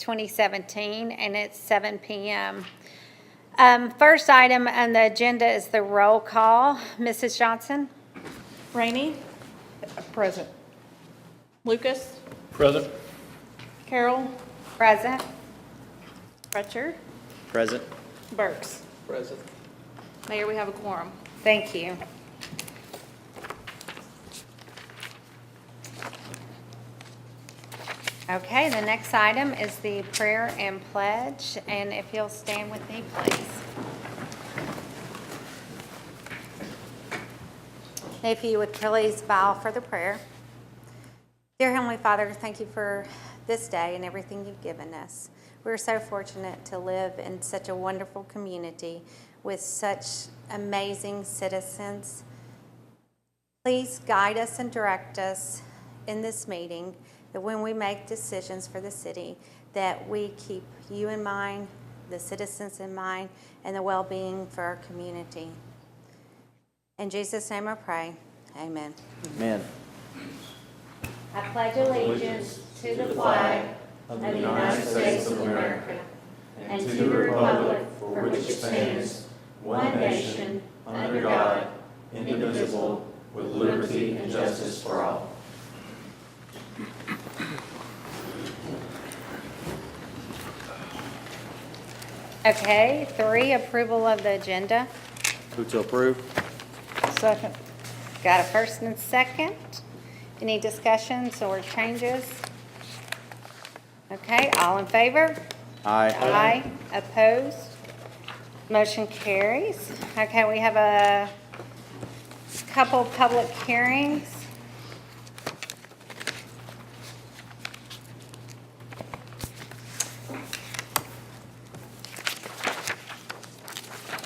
2017, and it's 7 p.m. First item on the agenda is the roll call. Mrs. Johnson? Rainey? Present. Lucas? Present. Carroll? Present. Fletcher? Present. Burks? Present. Mayor, we have a quorum. Thank you. Okay, the next item is the prayer and pledge, and if you'll stand with me, please. If you would please bow for the prayer. Dear Heavenly Father, thank you for this day and everything you've given us. We're so fortunate to live in such a wonderful community with such amazing citizens. Please guide us and direct us in this meeting, that when we make decisions for the city, that we keep you in mind, the citizens in mind, and the well-being for our community. In Jesus' name I pray, amen. Amen. I pledge allegiance to the flag of the United States of America and to the republic for which it stands, one nation, under God, indivisible, with liberty and justice for all. Okay, 3, approval of the agenda. Move to approve. Second. Got a first and second. Any discussions or changes? Okay, all in favor? Aye. Aye. Opposed? Motion carries. Okay, we have a couple public hearings.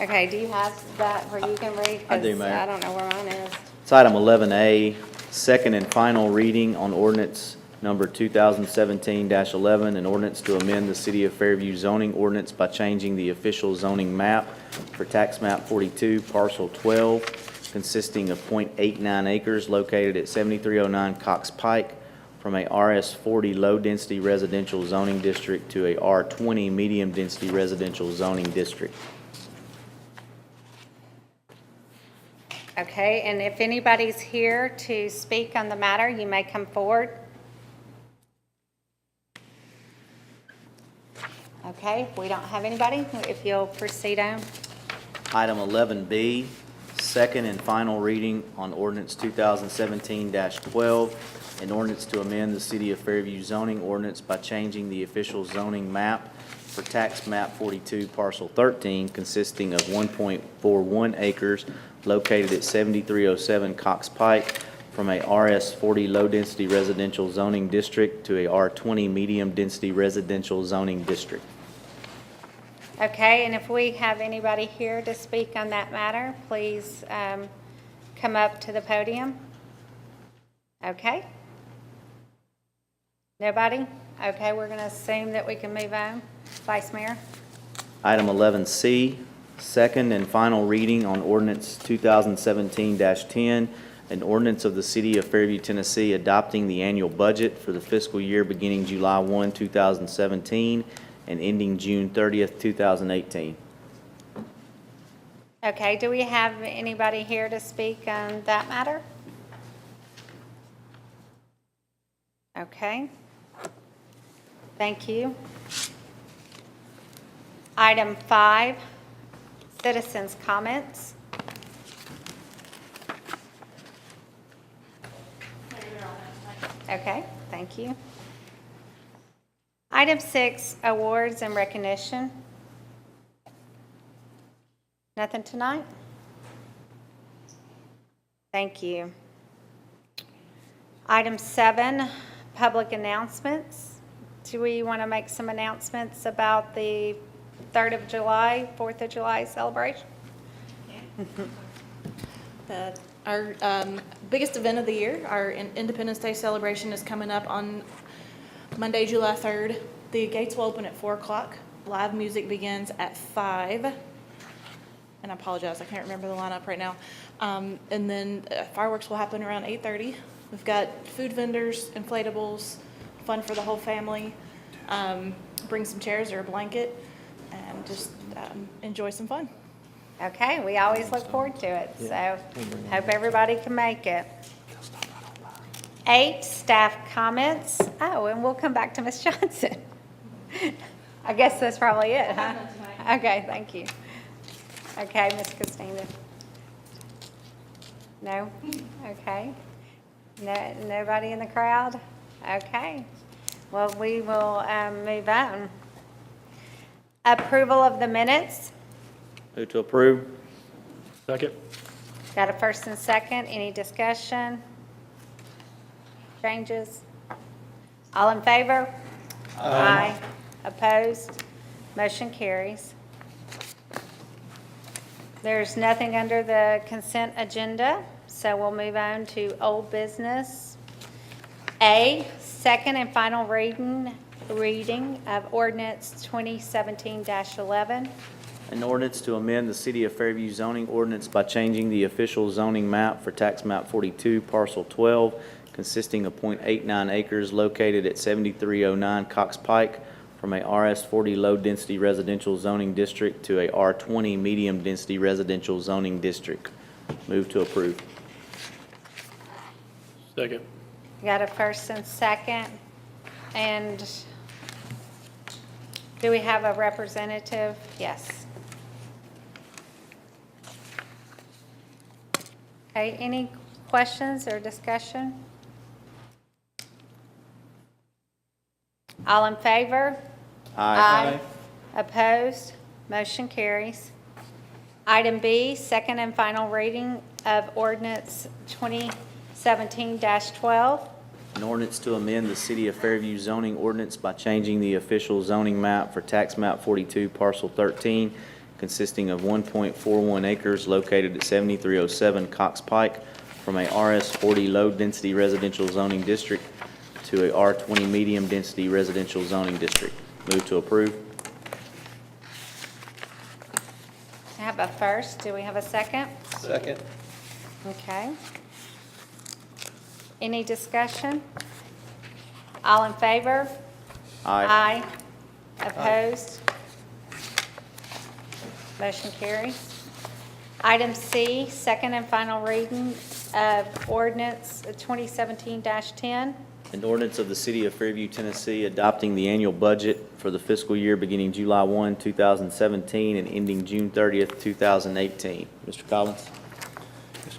Okay, do you have that where you can read? I do, 'Cause Mayor. I don't know where mine is. It's item 11A, second and final reading on ordinance number 2017-11, an ordinance to amend the City of Fairview zoning ordinance by changing the official zoning map for tax map 42, parcel 12, consisting of .89 acres located at 7309 Cox Pike, from a RS40 low-density residential zoning district to a R20 medium-density residential zoning district. Okay, and if anybody's here to speak on the matter, you may come forward. Okay, if we don't have anybody, if you'll proceed on. Item 11B, second and final reading on ordinance 2017-12, an ordinance to amend the City of Fairview zoning ordinance by changing the official zoning map for tax map 42, parcel 13, consisting of 1.41 acres located at 7307 Cox Pike, from a RS40 low-density residential zoning district to a R20 medium-density residential zoning district. Okay, and if we have anybody here to speak on that matter, please come up to the podium. Okay? Nobody? Okay, we're going to assume that we can move on. Vice Mayor? Item 11C, second and final reading on ordinance 2017-10, an ordinance of the City of Fairview, Tennessee, adopting the annual budget for the fiscal year beginning July 1, 2017, and ending June 30th, 2018. Okay, do we have anybody here to speak on that matter? Okay. Thank you. Item 5, citizens' comments. Okay, thank you. Item 6, awards and recognition. Nothing tonight? Thank you. Item 7, public announcements. Do we want to make some announcements about the 3rd of July, 4th of July celebration? Our biggest event of the year, our Independence Day celebration, is coming up on Monday, July 3rd. The gates will open at 4 o'clock. Live music begins at 5. And I apologize, I can't remember the lineup right now. And then fireworks will happen around 8:30. We've got food vendors, inflatables, fun for the whole family. bring some chairs or a blanket and just enjoy some fun. Okay, we always look forward to it, so hope everybody can make it. 8, staff comments. Oh, and we'll come back to Ms. Johnson. I guess that's probably it, huh? Okay, thank you. Okay, Ms. Christina. No? Okay. No, nobody in the crowd? Okay. Well, we will move on. Approval of the minutes. Move to approve. Second. Got a first and second. Any discussion? Changes? All in favor? Aye. Opposed? Motion carries. There's nothing under the consent agenda, so we'll move on to old business. A, second and final reading of ordinance 2017-11. An ordinance to amend the City of Fairview zoning ordinance by changing the official zoning map for tax map 42, parcel 12, consisting of .89 acres located at 7309 Cox Pike, from a RS40 low-density residential zoning district to a R20 medium-density residential zoning district. Move to approve. Second. Got a first and second. And do we have a representative? Yes. Okay, any questions or discussion? All in favor? Opposed? Motion carries. Item B, second and final reading of ordinance 2017-12. An ordinance to amend the City of Fairview zoning ordinance by changing the official zoning map for tax map 42, parcel 13, consisting of 1.41 acres located at 7307 Cox Pike, from a RS40 low-density residential zoning district to a R20 medium-density residential zoning district. Move to approve. I have a first. Do we have a second? Second. Okay. Any discussion? All in favor? Aye. Opposed? Motion carries. Item C, second and final reading of ordinance 2017-10. An ordinance of the City of Fairview, Tennessee, adopting the annual budget for the fiscal year beginning July 1, 2017, and ending June 30th, 2018. Mr. Collins?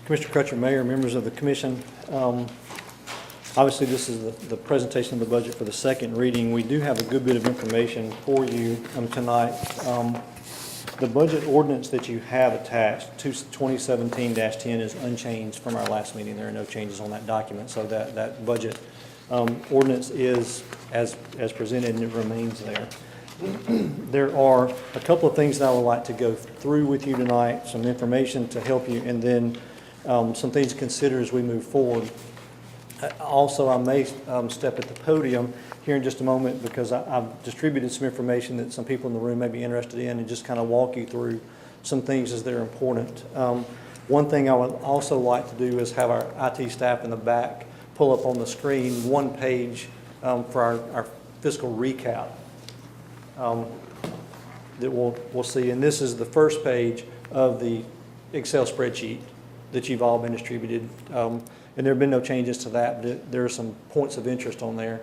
Commissioner Crutcher, Mayor, members of the commission. Obviously, this is the presentation of the budget for the second reading. We do have a good bit of information for you tonight. The budget ordinance that you have attached to 2017-10 is unchanged from our last meeting. There are no changes on that document, so that budget ordinance is as presented, and it remains there. There are a couple of things that I would like to go through with you tonight, some information to help you, and then some things to consider as we move forward. Also, I may step at the podium here in just a moment because I've distributed some information that some people in the room may be interested in, and just kind of walk you through some things as they're important. One thing I would also like to do is have our IT staff in the back pull up on the screen one page for our fiscal recap that we'll see. And this is the first page of the Excel spreadsheet that you've all been distributed. And there have been no changes to that, but there are some points of interest on there.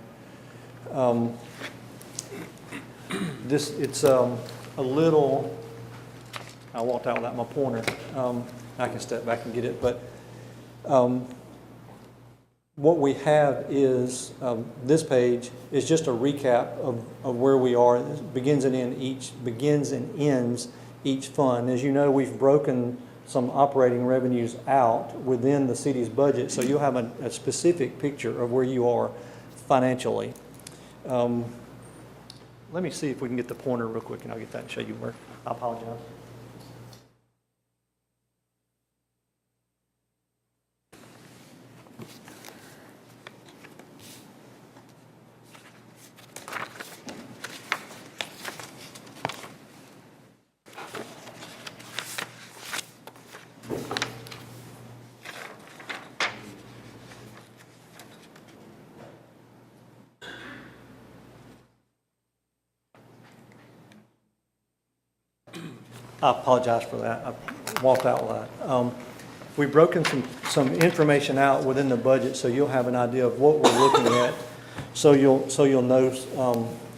It's a little, I walked out without my pointer. I can step back and get it, but what we have is, this page is just a recap of where we are. It begins and ends each fund. As you know, we've broken some operating revenues out within the city's budget, so you'll have a specific picture of where you are financially. Let me see if we can get the pointer real quick, and I'll get that and show you where. I apologize. I apologize for that. I walked out loud. We've broken some information out within the budget, so you'll have an idea of what we're looking at. So you'll know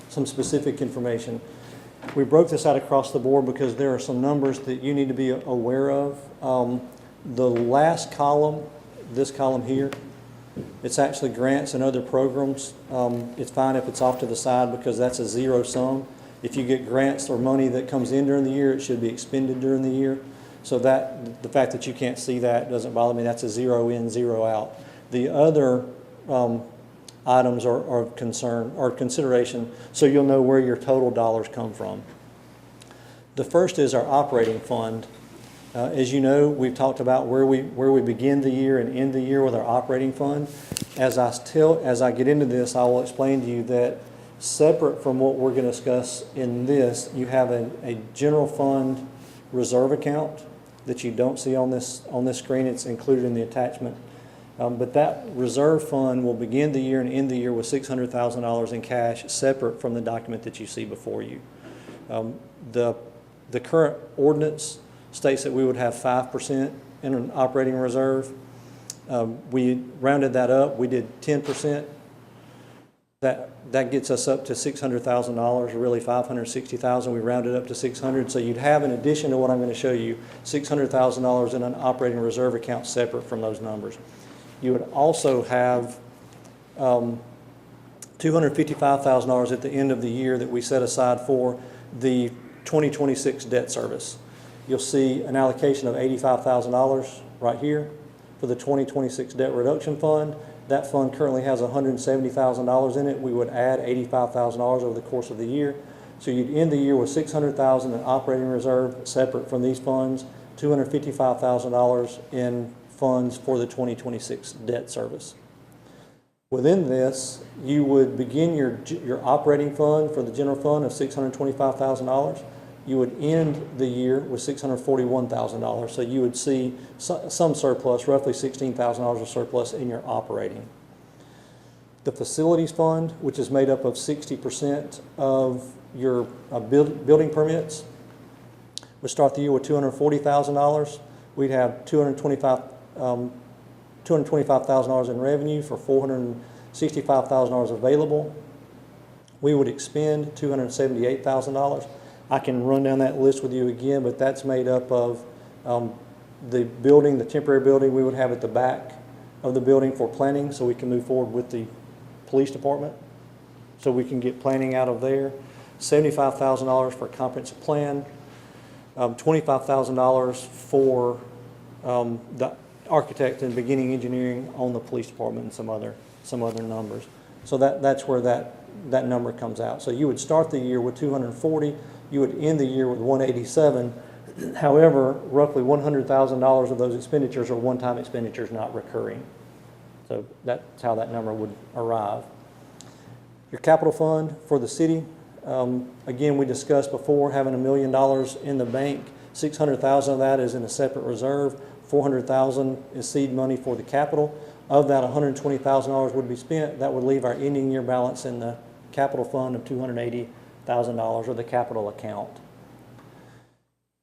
some specific information. We broke this out across the board because there are some numbers that you need to be aware of. The last column, this column here, it's actually grants and other programs. It's fine if it's off to the side because that's a zero sum. If you get grants or money that comes in during the year, it should be expended during the year. So that, the fact that you can't see that doesn't bother me. That's a zero in, zero out. The other items are of concern or consideration, so you'll know where your total dollars come from. The first is our operating fund. As you know, we've talked about where we begin the year and end the year with our operating fund. As I get into this, I will explain to you that separate from what we're going to discuss in this, you have a general fund reserve account that you don't see on this screen. It's included in the attachment. But that reserve fund will begin the year and end the year with $600,000 in cash, separate from the document that you see before you. The current ordinance states that we would have 5% in an operating reserve. We rounded that up. We did 10%. That gets us up to $600,000, really $560,000. We rounded up to $600,000. So you'd have, in addition to what I'm going to show you, $600,000 in an operating reserve account separate from those numbers. You would also have $255,000 at the end of the year that we set aside for the 2026 debt service. You'll see an allocation of $85,000 right here for the 2026 debt reduction fund. That fund currently has $170,000 in it. We would add $85,000 over the course of the year. So you'd end the year with $600,000 in operating reserve separate from these funds, $255,000 in funds for the 2026 debt service. Within this, you would begin your operating fund for the general fund of $625,000. You would end the year with $641,000. So you would see some surplus, roughly $16,000 of surplus in your operating. The facilities fund, which is made up of 60% of your building permits, would start the year with $240,000. We'd have $225,000 in revenue for $465,000 available. We would expend $278,000. I can run down that list with you again, but that's made up of the building, the temporary building we would have at the back of the building for planning, so we can move forward with the police department, so we can get planning out of there. $75,000 for a comprehensive plan, $25,000 for the architect and beginning engineering on the police department, and some other numbers. So that's where that number comes out. So you would start the year with $240,000. You would end the year with $187,000. However, roughly $100,000 of those expenditures are one-time expenditures, not recurring. So that's how that number would arrive. Your capital fund for the city, again, we discussed before having $1 million in the bank. $600,000 of that is in a separate reserve. $400,000 is seed money for the capital. Of that, $120,000 would be spent. That would leave our ending year balance in the capital fund of $280,000, or the capital account.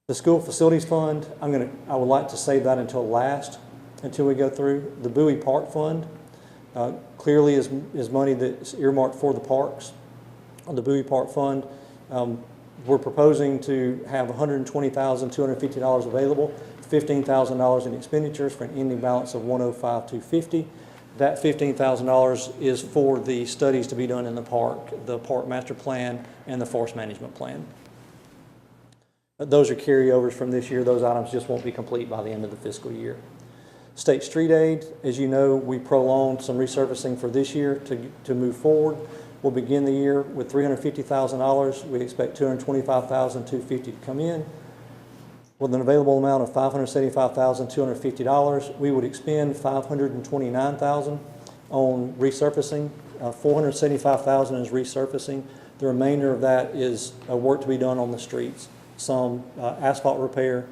The school facilities fund, I would like to save that until we go through. The Bowie Park Fund clearly is money that's earmarked for the parks. On the Bowie Park Fund, we're proposing to have $120,250 available, $15,000 in expenditures for an ending balance of $105,250. That $15,000 is for the studies to be done in the park master plan, and the forest management plan. Those are carryovers from this year. Those items just won't be complete by the end of the fiscal year. State street aid, as you know, we prolonged some resurfacing for this year to move forward. We'll begin the year with $350,000. We expect $225,250 to come in. With an available amount of $575,250, we would expend $529,000 on resurfacing. $475,000 is resurfacing. The remainder of that is work to be done on the streets. Some asphalt repair,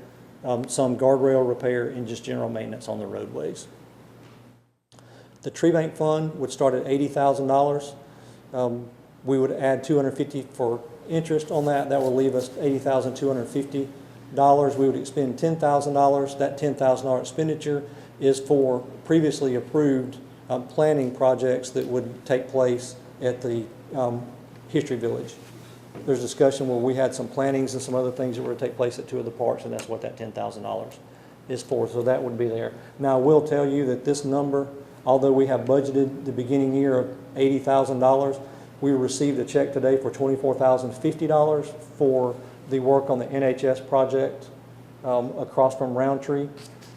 some guardrail repair, and just general maintenance on the roadways. The tree bank fund would start at $80,000. We would add $250,000 for interest on that. That will leave us $80,250 we would expend $10,000. That $10,000 expenditure is for previously approved planning projects that would take place at the History Village. There's discussion where we had some plannings and some other things that were to take place at two of the parks, and that's what that $10,000 is for, so that would be there. Now, I will tell you that this number, although we have budgeted the beginning year of $80,000, we received a check today for $24,050 for the work on the NHS project across from Roundtree.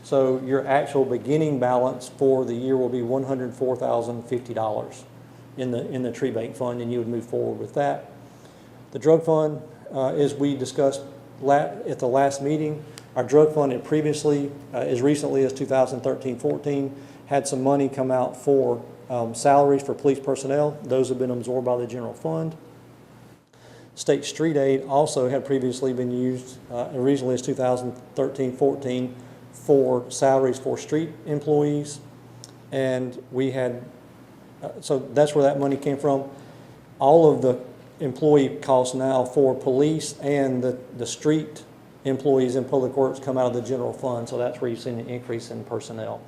So your actual beginning balance for the year will be $104,050 in the tree bank fund, and you would move forward with that. The drug fund, as we discussed at the last meeting, our drug fund had previously, as recently as 2013-14, had some money come out for salaries for police personnel. Those have been absorbed by the general fund. State street aid also had previously been used as recently as 2013-14 for salaries for street employees. And we had, so that's where that money came from. All of the employee costs now for police and the street employees in public works come out of the general fund, so that's where you've seen an increase in personnel.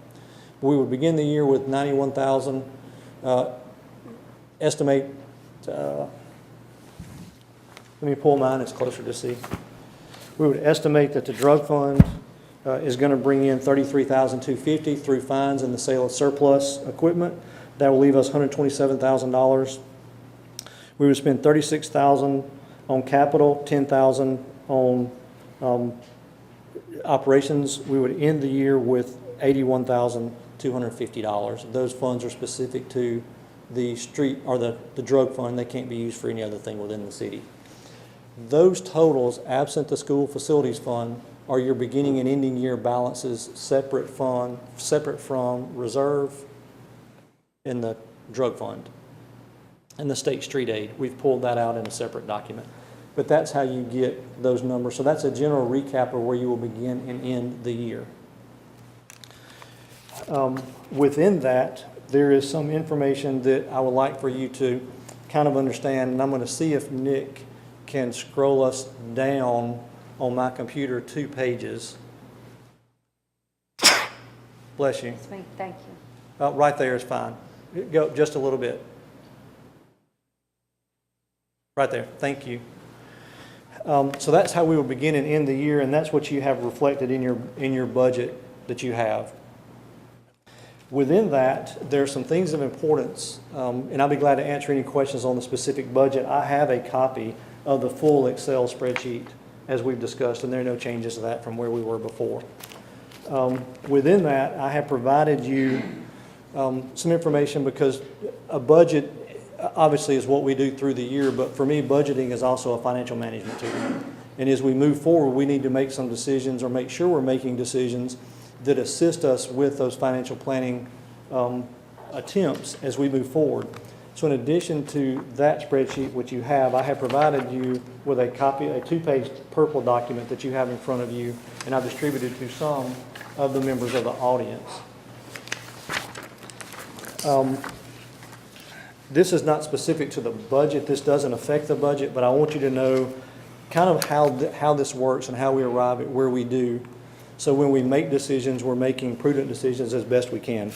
We would begin the year with 91,000. Estimate, let me pull mine, it's closer to see. We would estimate that the drug fund is going to bring in $33,250 through fines and the sale of surplus equipment. That will leave us $127,000. We would spend $36,000 on capital, $10,000 on operations. We would end the year with $81,250. Those funds are specific to the street or the drug fund. They can't be used for any other thing within the city. Those totals, absent the school facilities fund, are your beginning and ending year balances separate from reserve in the drug fund. And the state street aid, we've pulled that out in a separate document. But that's how you get those numbers. So that's a general recap of where you will begin and end the year. Within that, there is some information that I would like for you to kind of understand, and I'm going to see if Nick can scroll us down on my computer 2 pages. Bless you. It's me, thank you. Right there is fine. Go just a little bit. Right there, thank you. So that's how we will begin and end the year, and that's what you have reflected in your budget that you have. Within that, there are some things of importance, and I'll be glad to answer any questions on the specific budget. I have a copy of the full Excel spreadsheet as we've discussed, and there are no changes to that from where we were before. Within that, I have provided you some information because a budget obviously is what we do through the year, but for me, budgeting is also a financial management tool. And as we move forward, we need to make some decisions or make sure we're making decisions that assist us with those financial planning attempts as we move forward. So in addition to that spreadsheet, which you have, I have provided you with a copy, a 2-page purple document that you have in front of you, and I've distributed to some of the members of the audience. This is not specific to the budget. This doesn't affect the budget, but I want you to know kind of how this works and how we arrive at where we do. So when we make decisions, we're making prudent decisions as best we can.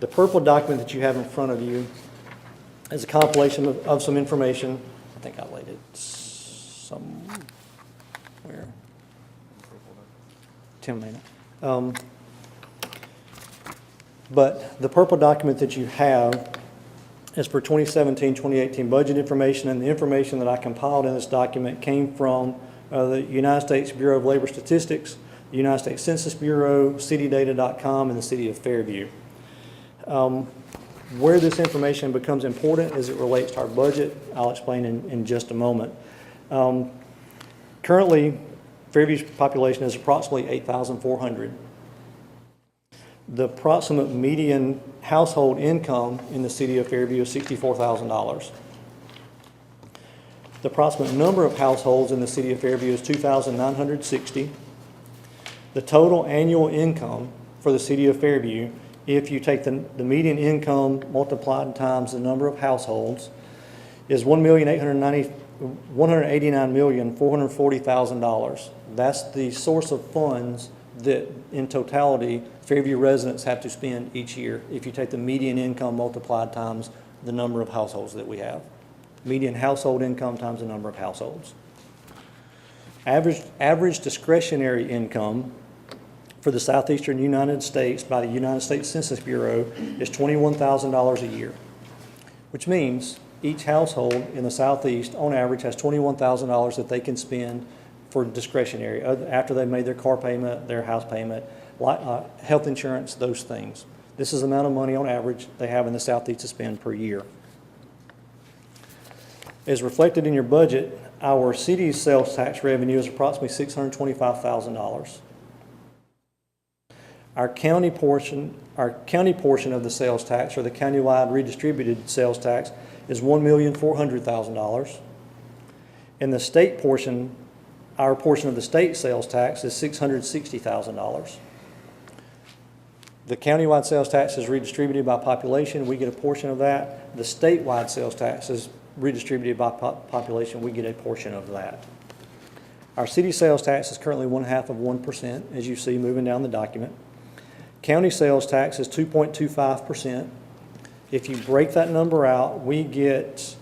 The purple document that you have in front of you is a compilation of some information. I think I laid it somewhere. Tim may not. But the purple document that you have is for 2017-2018 budget information, and the information that I compiled in this document came from the United States Bureau of Labor Statistics, the United States Census Bureau, citydata.com, and the City of Fairview. Where this information becomes important as it relates to our budget, I'll explain in just a moment. Currently, Fairview's population is approximately 8,400. The approximate median household income in the city of Fairview is $64,000. The approximate number of households in the city of Fairview is 2,960. The total annual income for the city of Fairview, if you take the median income multiplied times the number of households, is $1,89,440,000, That's the source of funds that, in totality, Fairview residents have to spend each year if you take the median income multiplied times the number of households that we have. Median household income times the number of households. Average discretionary income for the southeastern United States by the United States Census Bureau is $21,000 a year, which means each household in the southeast, on average, has $21,000 that they can spend for discretionary, after they've made their car payment, their house payment, health insurance, those things. This is the amount of money on average they have in the southeast to spend per year. As reflected in your budget, our city's sales tax revenue is approximately $625,000. Our county portion of the sales tax, or the countywide redistributed sales tax, is $1,400,000. And the state portion, our portion of the state sales tax is $660,000. The countywide sales tax is redistributed by population. We get a portion of that. The statewide sales tax is redistributed by population. We get a portion of that. Our city sales tax is currently 0.5%, as you see moving down the document. County sales tax is 2.25%. If you break that number out, we get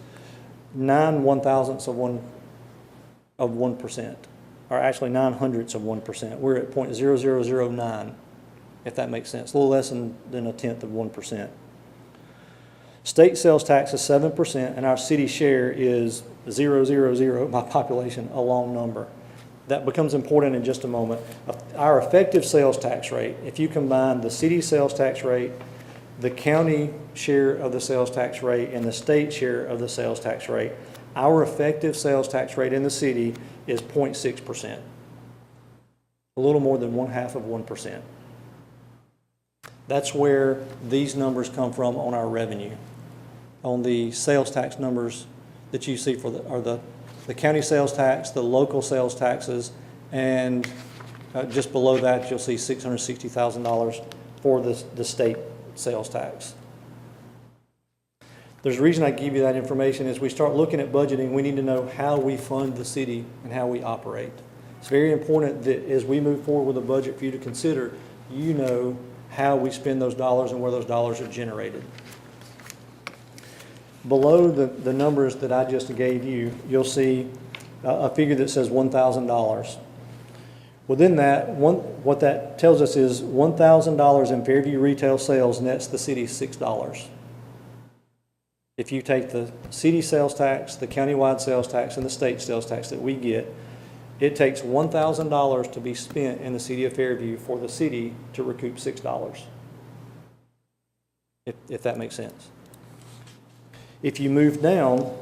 9 1/1000ths of 1%, or actually 900ths of 1%. We're at 0.0009, if that makes sense, a little less than 1/10 of 1%. State sales tax is 7%, and our city share is 0.000 by population, a long number. That becomes important in just a moment. Our effective sales tax rate, if you combine the city sales tax rate, the county share of the sales tax rate, and the state share of the sales tax rate, our effective sales tax rate in the city is 0.6%, a little more than 1/2%. That's where these numbers come from on our revenue. On the sales tax numbers that you see are the county sales tax, the local sales taxes, and just below that you'll see $660,000 for the state sales tax. There's a reason I give you that information. As we start looking at budgeting, we need to know how we fund the city and how we operate. It's very important that as we move forward with a budget for you to consider, you know how we spend those dollars and where those dollars are generated. Below the numbers that I just gave you, you'll see a figure that says $1,000. Within that, what that tells us is $1,000 in Fairview retail sales nets the city $6. If you take the city sales tax, the countywide sales tax, and the state sales tax that we get, it takes $1,000 to be spent in the city of Fairview for the city to recoup $6, if that makes sense. If you move down,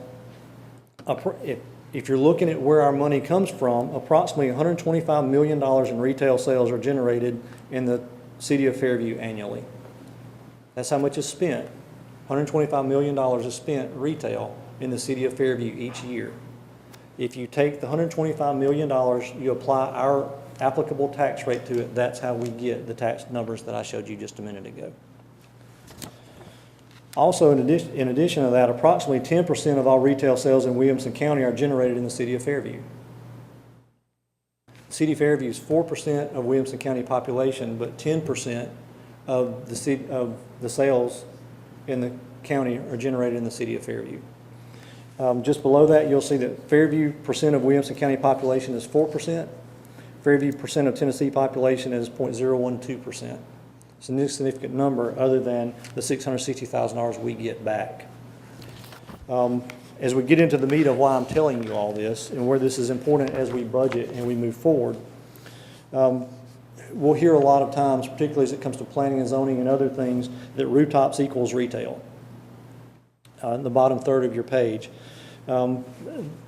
if you're looking at where our money comes from, approximately $125 million in retail sales are generated in the city of Fairview annually. That's how much is spent. $125 million is spent retail in the city of Fairview each year. If you take the $125 million, you apply our applicable tax rate to it, that's how we get the tax numbers that I showed you just a minute ago. Also, in addition to that, approximately 10% of all retail sales in Williamson County are generated in the city of Fairview. The city of Fairview is 4% of Williamson County population, but 10% of the sales in the county are generated in the city of Fairview. Just below that, you'll see that Fairview percent of Williamson County population is 4%. Fairview percent of Tennessee population is 0.012%. It's a significant number other than the $660,000 we get back. As we get into the meat of why I'm telling you all this and where this is important as we budget and we move forward, we'll hear a lot of times, particularly as it comes to planning and zoning and other things, that rooftops equals retail. In the bottom third of your page. To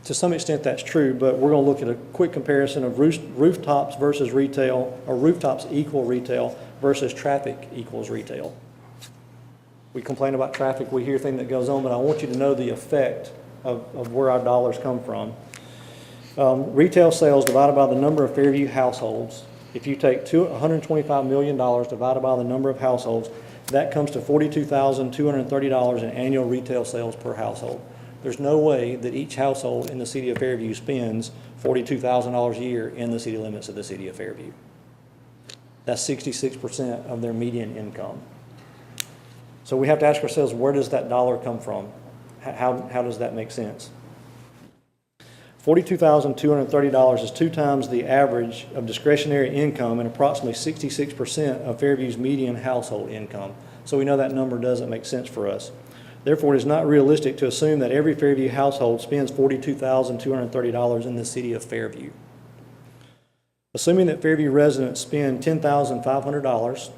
some extent that's true, but we're going to look at a quick comparison of rooftops versus retail, or rooftops equal retail versus traffic equals retail. We complain about traffic, we hear things that goes on, but I want you to know the effect of where our dollars come from. Retail sales divided by the number of Fairview households. If you take $125 million divided by the number of households, that comes to $42,230 in annual retail sales per household. There's no way that each household in the city of Fairview spends $42,000 a year in the city limits of the city of Fairview. That's 66% of their median income. So we have to ask ourselves, where does that dollar come from? How does that make sense? $42,230 is 2 times the average of discretionary income and approximately 66% of Fairview's median household income. So we know that number doesn't make sense for us. Therefore, it is not realistic to assume that every Fairview household spends $42,230 in the city of Fairview. Assuming that Fairview residents spend $10,500,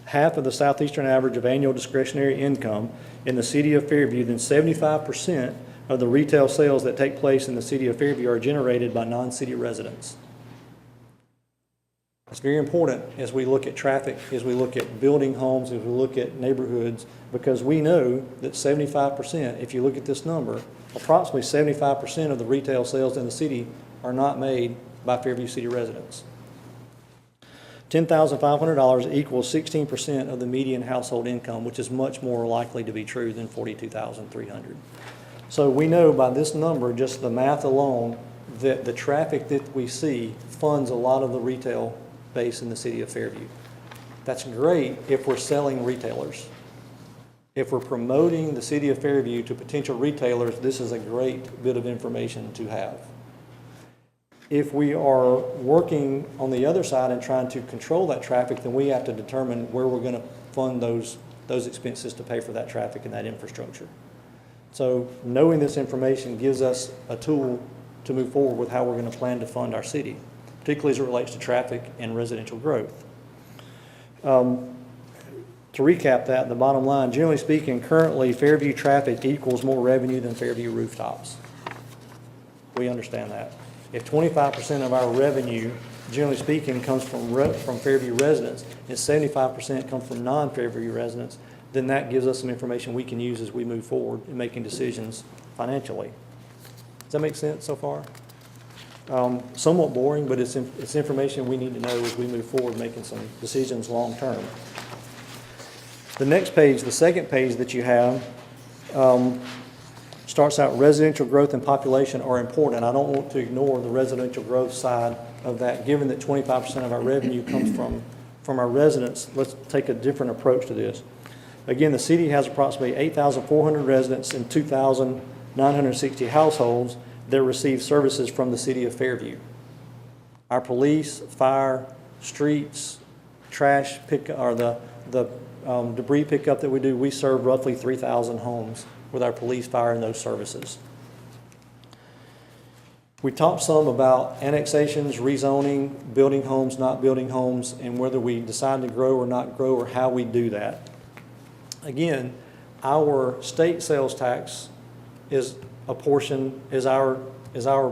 half of the southeastern average of annual discretionary income in the city of Fairview, then 75% of the retail sales that take place in the city of Fairview are generated by non-city residents. It's very important as we look at traffic, as we look at building homes, as we look at neighborhoods, because we know that 75%, if you look at this number, approximately 75% of the retail sales in the city are not made by Fairview city residents. $10,500 equals 16% of the median household income, which is much more likely to be true than $42,300. So we know by this number, just the math alone, that the traffic that we see funds a lot of the retail base in the city of Fairview. That's great if we're selling retailers. If we're promoting the city of Fairview to potential retailers, this is a great bit of information to have. If we are working on the other side and trying to control that traffic, then we have to determine where we're going to fund those expenses to pay for that traffic and that infrastructure. So knowing this information gives us a tool to move forward with how we're going to plan to fund our city, particularly as it relates to traffic and residential growth. To recap that, the bottom line, generally speaking, currently Fairview traffic equals more revenue than Fairview rooftops. We understand that. If 25% of our revenue, generally speaking, comes from Fairview residents and 75% comes from non-Fairview residents, then that gives us some information we can use as we move forward in making decisions financially. Does that make sense so far? Somewhat boring, but it's information we need to know as we move forward making some decisions long term. The next page, the second page that you have, starts out residential growth and population are important. I don't want to ignore the residential growth side of that. Given that 25% of our revenue comes from our residents, let's take a different approach to this. Again, the city has approximately 8,400 residents and 2,960 households that receive services from the city of Fairview. Our police, fire, streets, trash pickup, or the debris pickup that we do, we serve roughly 3,000 homes with our police, fire, and those services. We talked some about annexations, rezoning, building homes, not building homes, and whether we decide to grow or not grow or how we do that. Again, our state sales tax is a portion, is our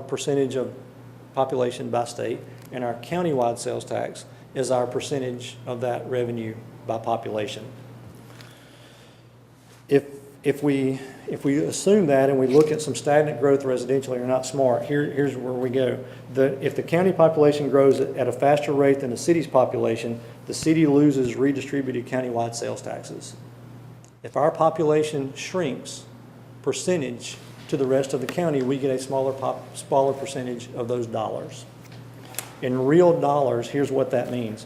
percentage of population by state, and our countywide sales tax is our percentage of that revenue by population. If we assume that and we look at some stagnant growth residentially, you're not smart. Here's where we go. If the county population grows at a faster rate than the city's population, the city loses redistributed countywide sales taxes. If our population shrinks percentage to the rest of the county, we get a smaller percentage of those dollars. In real dollars, here's what that means.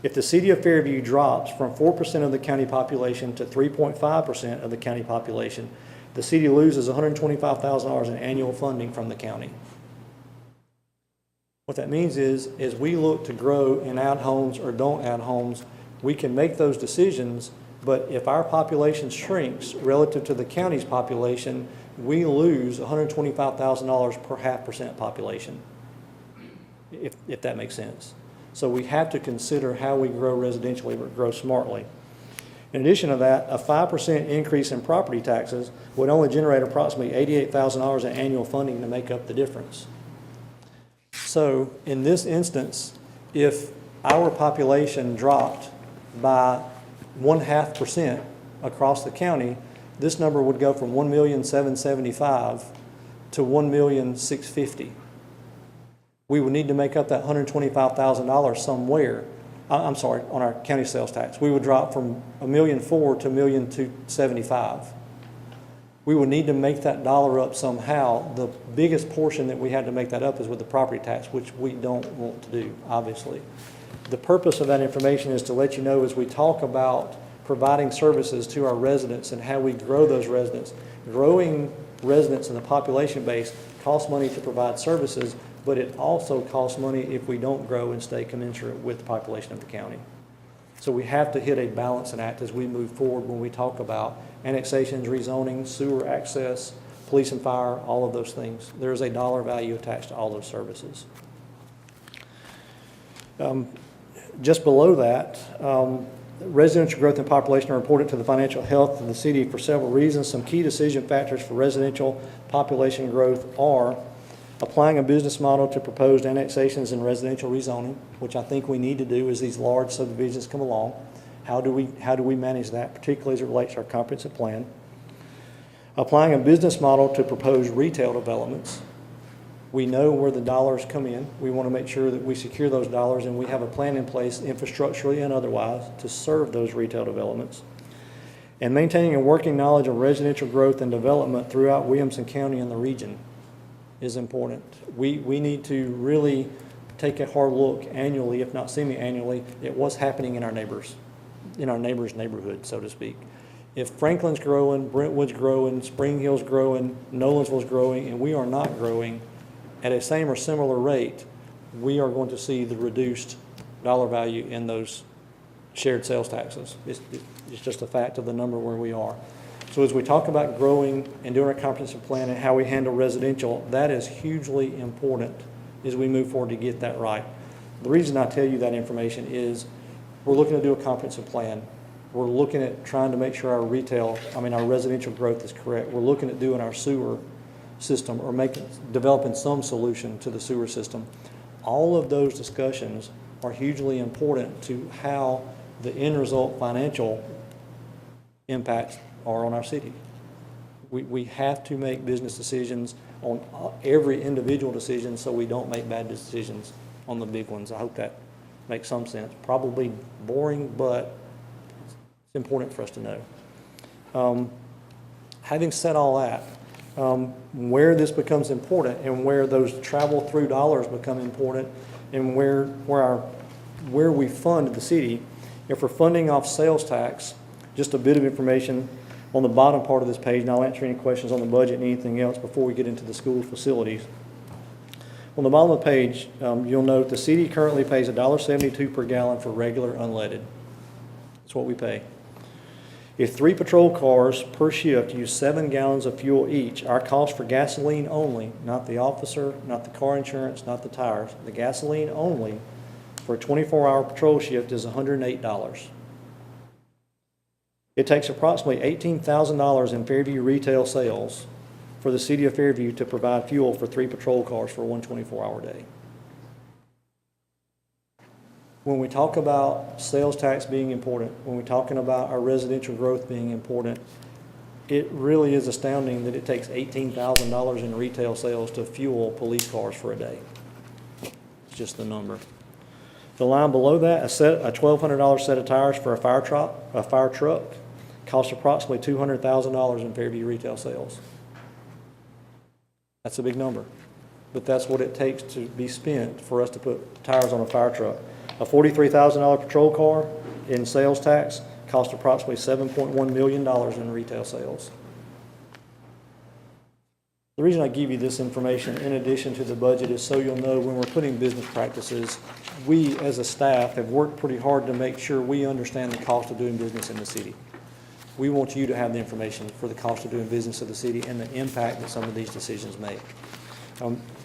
If the city of Fairview drops from 4% of the county population to 3.5% of the county population, the city loses $125,000 in annual funding from the county. What that means is, as we look to grow and add homes or don't add homes, we can make those decisions, but if our population shrinks relative to the county's population, we lose $125,000 per 0.5% population, if that makes sense. So we have to consider how we grow residentially, but grow smartly. In addition to that, a 5% increase in property taxes would only generate approximately $88,000 in annual funding to make up the difference. So in this instance, if our population dropped by 0.5% across the county, this number would go from 1,775,000 to 1,650,000. We would need to make up that $125,000 somewhere. I'm sorry, on our county sales tax. We would drop from $1,400,000 to $1,275,000. We would need to make that dollar up somehow. The biggest portion that we had to make that up is with the property tax, which we don't want to do, obviously. The purpose of that information is to let you know as we talk about providing services to our residents and how we grow those residents. Growing residents in the population base costs money to provide services, but it also costs money if we don't grow and stay commensurate with the population of the county. So we have to hit a balancing act as we move forward when we talk about annexations, rezoning, sewer access, police and fire, all of those things. There is a dollar value attached to all those services. Just below that, residential growth and population are important to the financial health of the city for several reasons. Some key decision factors for residential population growth are applying a business model to proposed annexations and residential rezoning, which I think we need to do as these large subdivisions come along. How do we manage that, particularly as it relates to our comprehensive plan? Applying a business model to propose retail developments. We know where the dollars come in. We want to make sure that we secure those dollars and we have a plan in place, infrastructurally and otherwise, to serve those retail developments. And maintaining a working knowledge of residential growth and development throughout Williamson County and the region is important. We need to really take a hard look annually, if not semi-annually, at what's happening in our neighbors' neighborhood, so to speak. If Franklin's growing, Brentwood's growing, Spring Hill's growing, Nolensville's growing, and we are not growing at a same or similar rate, we are going to see the reduced dollar value in those shared sales taxes. It's just a fact of the number where we are. So as we talk about growing and doing our comprehensive plan and how we handle residential, that is hugely important as we move forward to get that right. The reason I tell you that information is we're looking to do a comprehensive plan. We're looking at trying to make sure our residential growth is correct. We're looking at doing our sewer system or developing some solution to the sewer system. All of those discussions are hugely important to how the end result financial impacts are on our city. We have to make business decisions on every individual decision so we don't make bad decisions on the big ones. I hope that makes some sense. Probably boring, but it's important for us to know. Having said all that, where this becomes important and where those travel through dollars become important and where we fund the city, if we're funding off sales tax, just a bit of information on the bottom part of this page, and I'll answer any questions on the budget and anything else before we get into the school facilities. On the bottom of the page, you'll note the city currently pays $1.72 per gallon for regular unleaded. That's what we pay. If 3 patrol cars per shift use 7 gallons of fuel each, our cost for gasoline only, not the officer, not the car insurance, not the tires, the gasoline only for a 24-hour patrol shift is $108. It takes approximately $18,000 in Fairview retail sales for the city of Fairview to provide fuel for 3 patrol cars for one 24-hour day. When we talk about sales tax being important, when we're talking about our residential growth being important, it really is astounding that it takes $18,000 in retail sales to fuel police cars for a day. It's just the number. The line below that, a $1,200 set of tires for a fire truck costs approximately $200,000 in Fairview retail sales. That's a big number, but that's what it takes to be spent for us to put tires on a fire truck. A $43,000 patrol car in sales tax costs approximately $7.1 million in retail sales. The reason I give you this information in addition to the budget is so you'll know when we're putting business practices, we as a staff have worked pretty hard to make sure we understand the cost of doing business in the city. We want you to have the information for the cost of doing business in the city and the impact that some of these decisions make.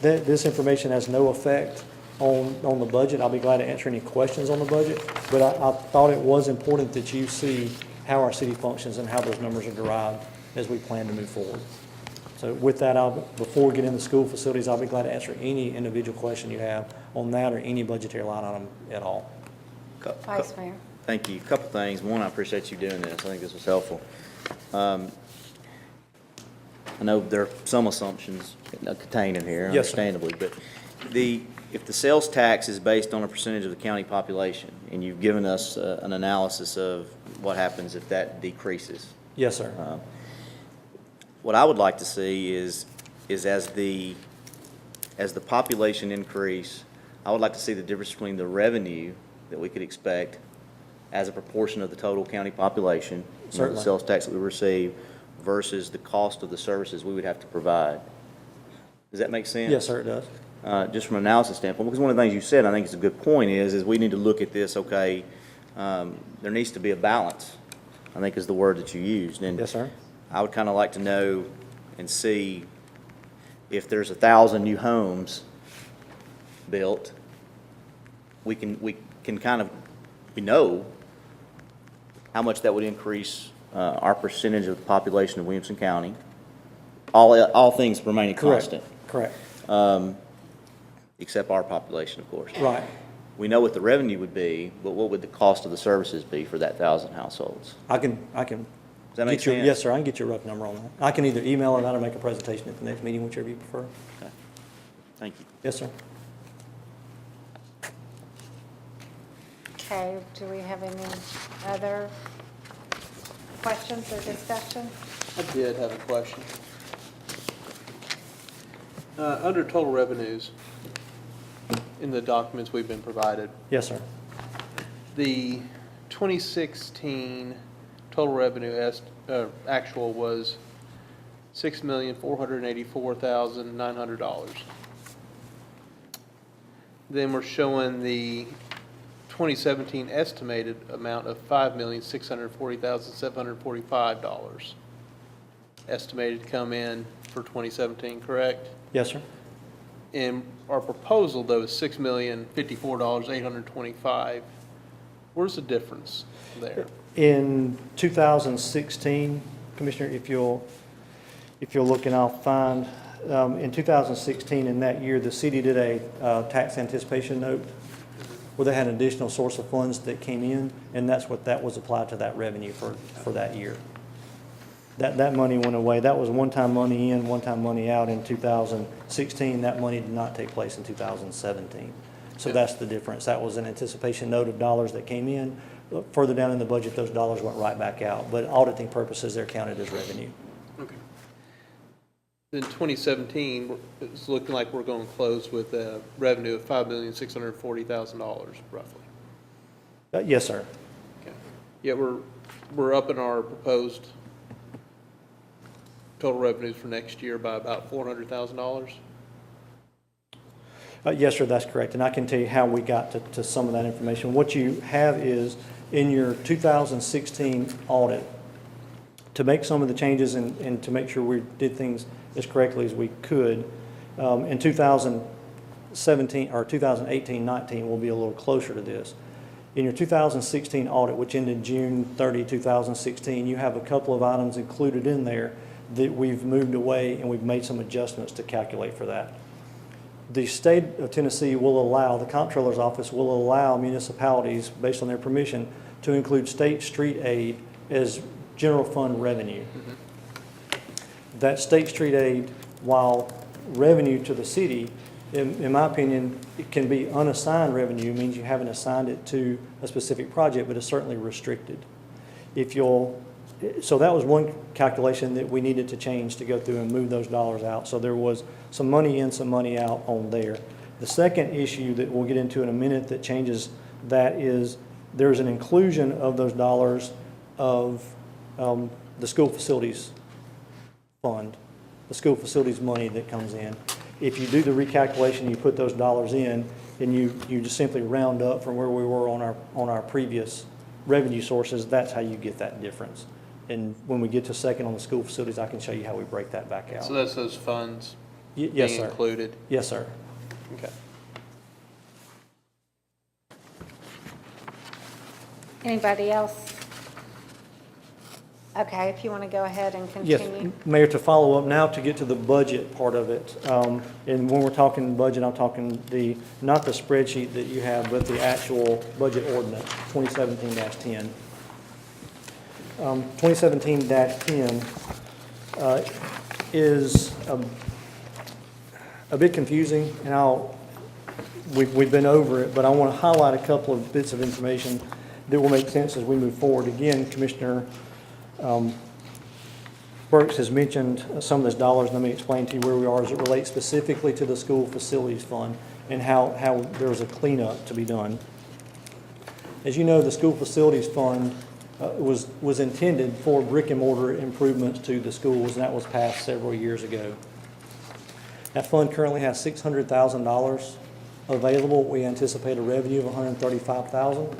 This information has no effect on the budget. I'll be glad to answer any questions on the budget, but I thought it was important that you see how our city functions and how those numbers are derived as we plan to move forward. So with that, before we get into school facilities, I'll be glad to answer any individual question you have on that or any budgetary line item at all. Vice Mayor. Thank you. A couple things. One, I appreciate you doing this. I think this was helpful. I know there are some assumptions contained in here, Yes, sir. understandably, but if the sales tax is based on a percentage of the county population, and you've given us an analysis of what happens if that decreases, Yes, sir. what I would like to see is as the population increase, I would like to see the difference between the revenue that we could expect as a proportion of the total county population, the Certainly. sales tax that we receive, versus the cost of the services we would have to provide. Does that make sense? Yes, sir, it does. Just from an analysis standpoint, because one of the things you said, I think is a good point, is we need to look at this, okay, there needs to be a balance, I think is the word that you used. And Yes, sir. I would kind of like to know and see if there's 1,000 new homes built, we can kind of, we know how much that would increase our percentage of the population of Williamson County, all things remaining constant, Correct. except our population, of course. Right. We know what the revenue would be, but what would the cost of the services be for that 1,000 households? I can. Does that make get you- sense? Yes, sir, I can get you a rough number on that. I can either email it out or make a presentation at the next meeting, whichever you prefer. Okay. Thank you. Yes, sir. Okay, do we have any other questions or discussion? I did have a question. Under total revenues, in the documents we've been provided, Yes, sir. the 2016 total revenue actual was $6,484,900. Then we're showing the 2017 estimated amount of $5,640,745 estimated to come in for 2017, correct? Yes, sir. And our proposal, though, is $6,054,825. Where's the difference there? In 2016, Commissioner, if you'll look, and I'll find, in 2016, in that year, the city did a tax anticipation note where they had an additional source of funds that came in, and that's what that was applied to that revenue for that year. That money went away. That was one-time money in, one-time money out in 2016. That money did not take place in 2017. So that's the difference. That was an anticipation note of dollars that came in. Further down in the budget, those dollars went right back out. But auditing purposes, they're counted as revenue. Okay. In 2017, it's looking like we're going to close with a revenue of $5,640,000 roughly. Yes, sir. Okay. Yet we're up in our proposed total revenues for next year by about $400,000. Yes, sir, that's correct. And I can tell you how we got to some of that information. What you have is in your 2016 audit, to make some of the changes and to make sure we did things as correctly as we could, in 2017 or 2018-19, we'll be a little closer to this. In your 2016 audit, which ended June 30, 2016, you have a couple of items included in there that we've moved away and we've made some adjustments to calculate for that. The state of Tennessee will allow, the comptroller's office will allow municipalities, based on their permission, to include state street aid as general fund revenue. That state street aid, while revenue to the city, in my opinion, it can be unassigned revenue, means you haven't assigned it to a specific project, but it's certainly restricted. So that was one calculation that we needed to change to go through and move those dollars out. So there was some money in, some money out on there. The second issue that we'll get into in a minute that changes that is there's an inclusion of those dollars of the school facilities fund, the school facilities money that comes in. If you do the recalculation, you put those dollars in, and you just simply round up from where we were on our previous revenue sources, that's how you get that difference. And when we get to second on the school facilities, I can show you how we break that back out. So that's those funds Yes, being sir. included? Yes, sir. Okay. Anybody else? Okay, if you want to go ahead and Yes, continue. Mayor, to follow up now to get to the budget part of it. And when we're talking budget, I'm talking not the spreadsheet that you have, but the actual budget ordinance, 2017-10. 2017-10 is a bit confusing, and we've been over it, but I want to highlight a couple of bits of information that will make sense as we move forward. Again, Commissioner Brooks has mentioned some of those dollars. Let me explain to you where we are as it relates specifically to the school facilities fund and how there's a cleanup to be done. As you know, the school facilities fund was intended for brick and mortar improvements to the schools, and that was passed several years ago. That fund currently has $600,000 available. We anticipate a revenue of $135,000,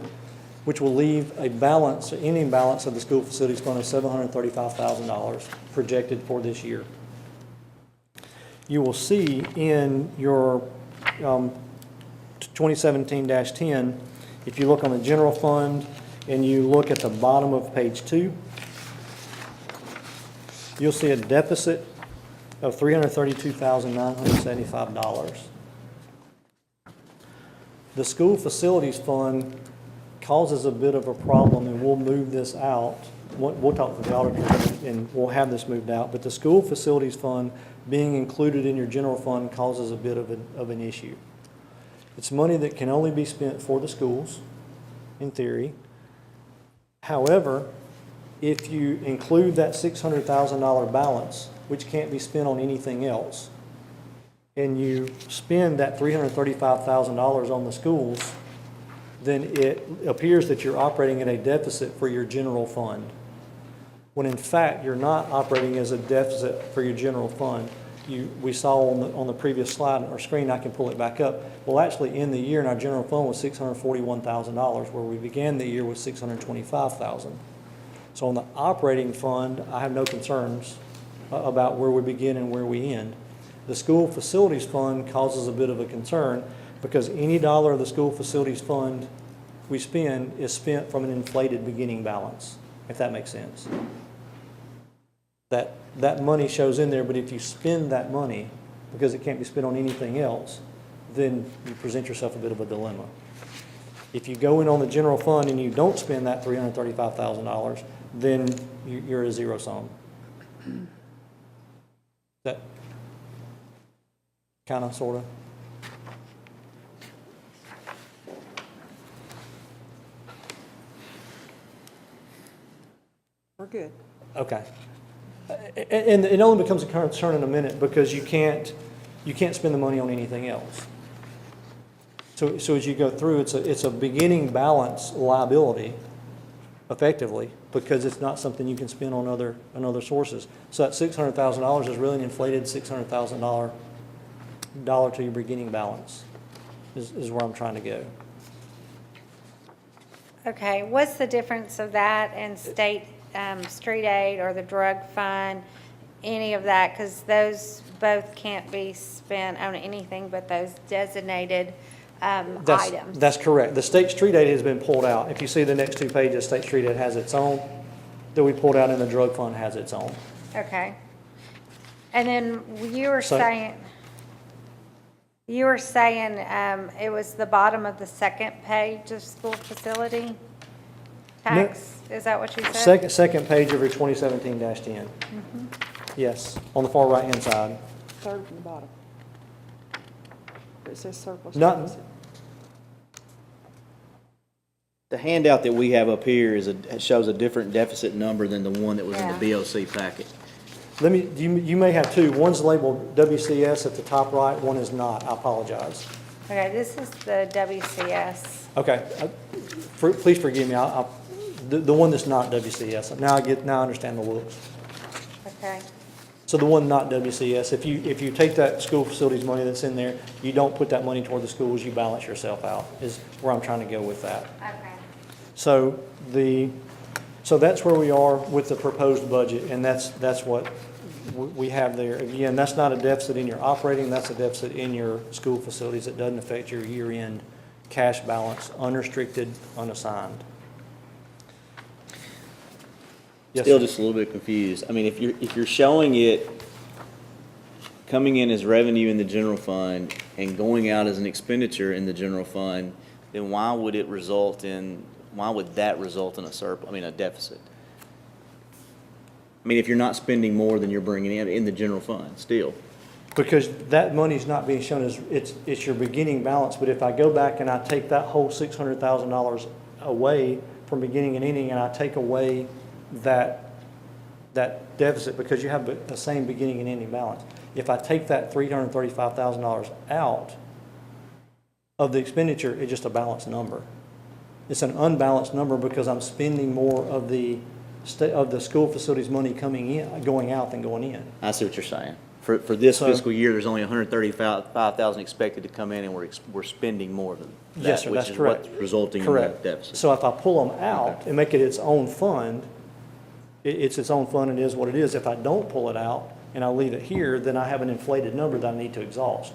which will leave a balance, an ending balance of the school facilities fund of $735,000 projected for this year. You will see in your 2017-10, if you look on the general fund and you look at the bottom of page 2, you'll see a deficit of $332,975. The school facilities fund causes a bit of a problem, and we'll move this out. We'll talk to the auditor and we'll have this moved out, but the school facilities fund being included in your general fund causes a bit of an issue. It's money that can only be spent for the schools, in theory. However, if you include that $600,000 balance, which can't be spent on anything else, and you spend that $335,000 on the schools, then it appears that you're operating at a deficit for your general fund. When in fact, you're not operating as a deficit for your general fund. We saw on the previous slide on our screen, I can pull it back up. Well, actually, in the year, in our general fund was $641,000, where we began the year with $625,000. So on the operating fund, I have no concerns about where we begin and where we end. The school facilities fund causes a bit of a concern because any dollar of the school facilities fund we spend is spent from an inflated beginning balance, if that makes sense. That money shows in there, but if you spend that money because it can't be spent on anything else, then you present yourself a bit of a dilemma. If you go in on the general fund and you don't spend that $335,000, then you're a zero sum. That kind of, sort of? We're good. Okay. And it only becomes a concern in a minute because you can't spend the money on anything else. So as you go through, it's a beginning balance liability, effectively, because it's not something you can spend on other sources. So that $600,000 is really an inflated $600,000 to your beginning balance, is where I'm trying to go. Okay, what's the difference of that and state street aid or the drug fund, any of that? Because those both can't be spent on anything but those designated items. That's correct. The state street aid has been pulled out. If you see the next two pages, state street aid has its own, that we pulled out, and the drug fund has its own. Okay. And then you were So- saying it was the bottom of the second page of school facility tax? Is that what you said? Second page of your 2017-10. Yes, on the far right-hand side. Third from the bottom. It says surplus. Not- deficit. The handout that we have up here shows a different deficit number than the one that was in the BOC packet. You may have two. One's labeled WCS at the top right, one is not. I apologize. Okay, this is the WCS. Okay, please forgive me. The one that's not WCS. Now I understand the looks. Okay. So the one not WCS, if you take that school facilities money that's in there, you don't put that money toward the schools, you balance yourself out, is where I'm trying to go with that. Okay. So that's where we are with the proposed budget, and that's what we have there. Again, that's not a deficit in your operating, that's a deficit in your school facilities. It doesn't affect your year-end cash balance, unrestricted, unassigned. Yes, Still sir. just a little bit confused. I mean, if you're showing it coming in as revenue in the general fund and going out as an expenditure in the general fund, then why would that result in a deficit? I mean, if you're not spending more than you're bringing in the general fund, still. Because that money's not being shown as, it's your beginning balance, but if I go back and I take that whole $600,000 away from beginning and ending, and I take away that that deficit because you have the same beginning and ending balance. If I take that $335,000 out of the expenditure, it's just a balanced number. It's an unbalanced number because I'm spending more of the school facilities money going out than going in. I see what you're saying. For this So- fiscal year, there's only 135,000 expected to come in, and we're spending more of that. Yes, sir, that's correct. Which is what's resulting in the Correct. deficit. So if I pull them out and make it its own fund, it's its own fund and it is what it is. If I don't pull it out and I leave it here, then I have an inflated number that I need to exhaust.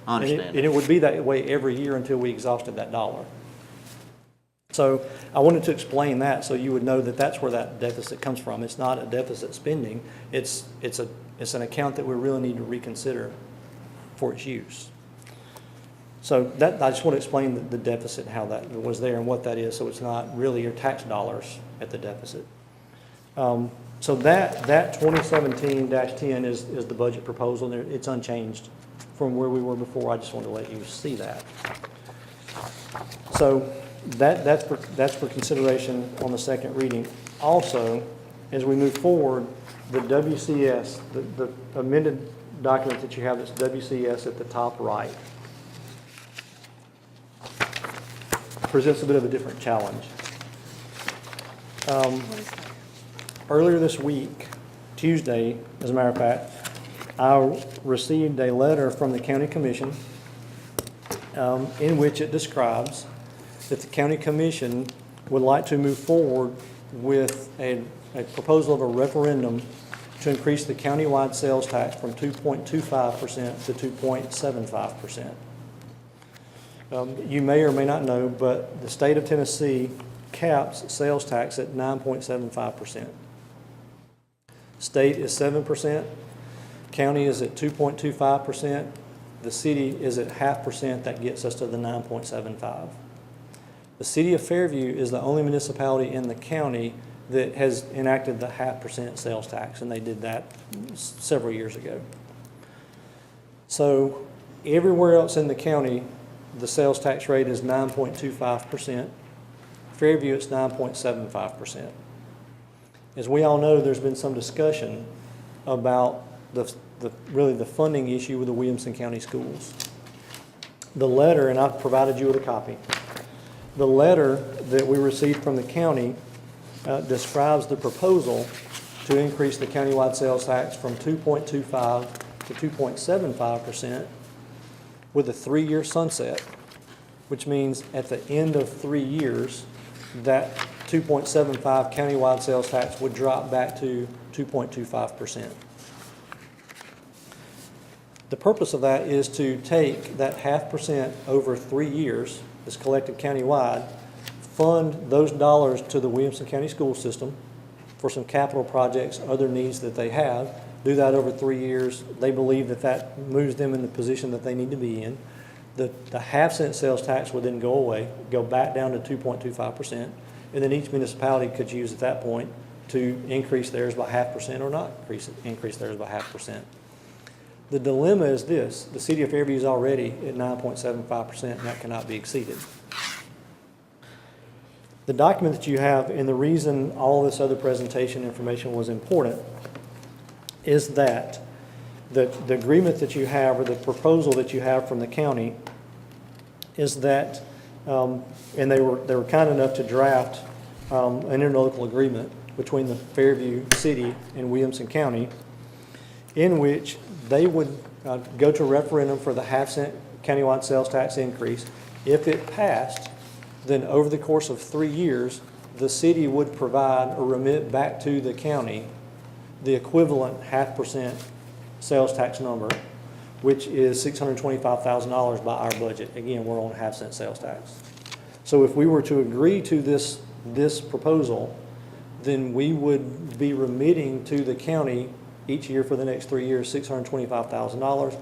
I understand. And it would be that way every year until we exhausted that dollar. So I wanted to explain that so you would know that that's where that deficit comes from. It's not a deficit spending. It's an account that we really need to reconsider for its use. So that, I just want to explain the deficit, how that was there and what that is, so it's not really your tax dollars at the deficit. So that 2017-10 is the budget proposal. It's unchanged from where we were before. I just wanted to let you see that. So that's for consideration on the second reading. Also, as we move forward, the WCS, the amended document that you have that's WCS at the top right, presents a bit of a different challenge. Earlier this week, Tuesday, as a matter of fact, I received a letter from the county commission in which it describes that the county commission would like to move forward with a proposal of a referendum to increase the countywide sales tax from 2.25% to 2.75%. You may or may not know, but the state of Tennessee caps sales tax at 9.75%. State is 7%, county is at 2.25%, the city is at 0.5%, that gets us to the 9.75. The city of Fairview is the only municipality in the county that has enacted the 0.5% sales tax, and they did that several years ago. So everywhere else in the county, the sales tax rate is 9.25%. Fairview, it's 9.75%. As we all know, there's been some discussion about really the funding issue with the Williamson County Schools. The letter, and I've provided you with a copy, the letter that we received from the county describes the proposal to increase the countywide sales tax from 2.25 to 2.75% with a 3-year sunset, which means at the end of 3 years, that 2.75 countywide sales tax would drop back to 2.25%. The purpose of that is to take that 0.5% over 3 years that's collected countywide, fund those dollars to the Williamson County School System for some capital projects, other needs that they have, do that over 3 years. They believe that that moves them in the position that they need to be in. The 0.5 sales tax would then go away, go back down to 2.25%, and then each municipality could use at that point to increase theirs by 0.5% or not increase theirs by 0.5%. The dilemma is this: the city of Fairview is already at 9.75%, and that cannot be exceeded. The document that you have, and the reason all this other presentation information was important, is that the agreement that you have, or the proposal that you have from the county, is that, and they were kind enough to draft an interlocal agreement between the Fairview City and Williamson County, in which they would go to referendum for the 0.5 countywide sales tax increase. If it passed, then over the course of 3 years, the city would provide or remit back to the county the equivalent 0.5% sales tax number, which is $625,000 by our budget. Again, we're on 0.5 sales tax. So if we were to agree to this proposal, then we would be remitting to the county each year for the next 3 years $625,000.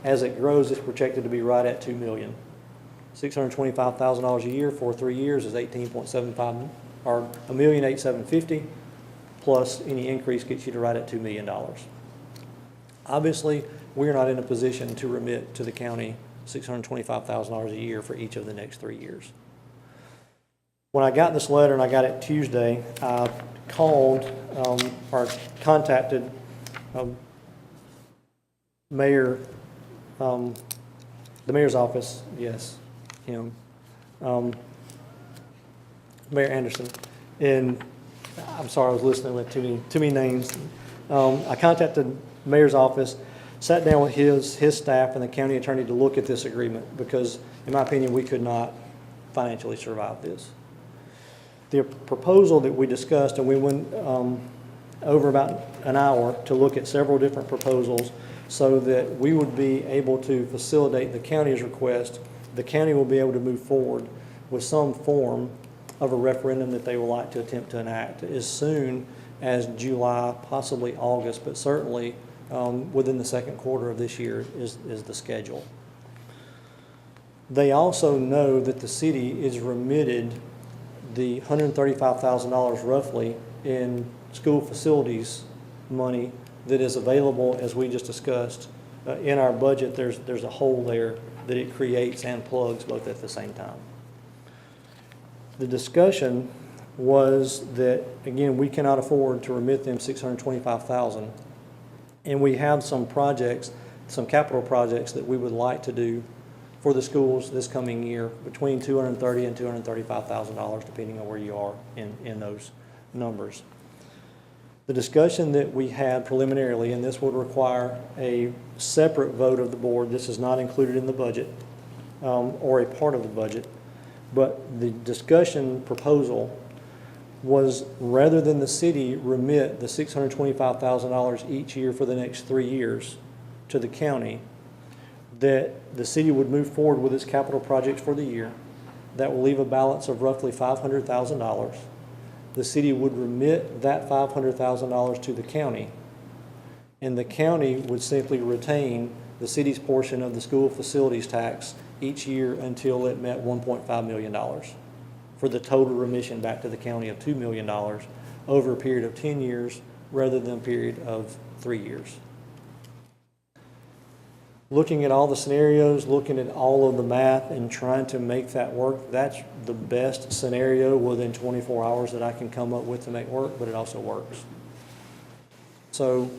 As it grows, it's projected to be right at $2 million. $625,000 a year for 3 years is 18.75, or $1,875,000, plus any increase gets you to right at $2 million. Obviously, we're not in a position to remit to the county $625,000 a year for each of the next 3 years. When I got this letter, and I got it Tuesday, I called or contacted Mayor, the mayor's office, yes, him, Mayor Anderson, and I'm sorry, I was listening with too many names. I contacted the mayor's office, sat down with his staff and the county attorney to look at this agreement, because in my opinion, we could not financially survive this. The proposal that we discussed, and we went over about an hour to look at several different proposals so that we would be able to facilitate the county's request. The county will be able to move forward with some form of a referendum that they would like to attempt to enact as soon as July, possibly August, but certainly within the second quarter of this year is the schedule. They also know that the city is remitted the $135,000 roughly in school facilities money that is available, as we just discussed. In our budget, there's a hole there that it creates and plugs both at the same time. The discussion was that, again, we cannot afford to remit them $625,000, and we have some projects, some capital projects that we would like to do for the schools this coming year, between $230,000 and $235,000, depending on where you are in those numbers. The discussion that we had preliminarily, and this would require a separate vote of the board, this is not included in the budget or a part of the budget, but the discussion proposal was, rather than the city remit the $625,000 each year for the next 3 years to the county, that the city would move forward with its capital projects for the year. That will leave a balance of roughly $500,000. The city would remit that $500,000 to the county, and the county would simply retain the city's portion of the school facilities tax each year until it met $1.5 million, for the total remission back to the county of $2 million over a period of 10 years rather than a period of 3 years. Looking at all the scenarios, looking at all of the math and trying to make that work, that's the best scenario within 24 hours that I can come up with to make work, but it also works. So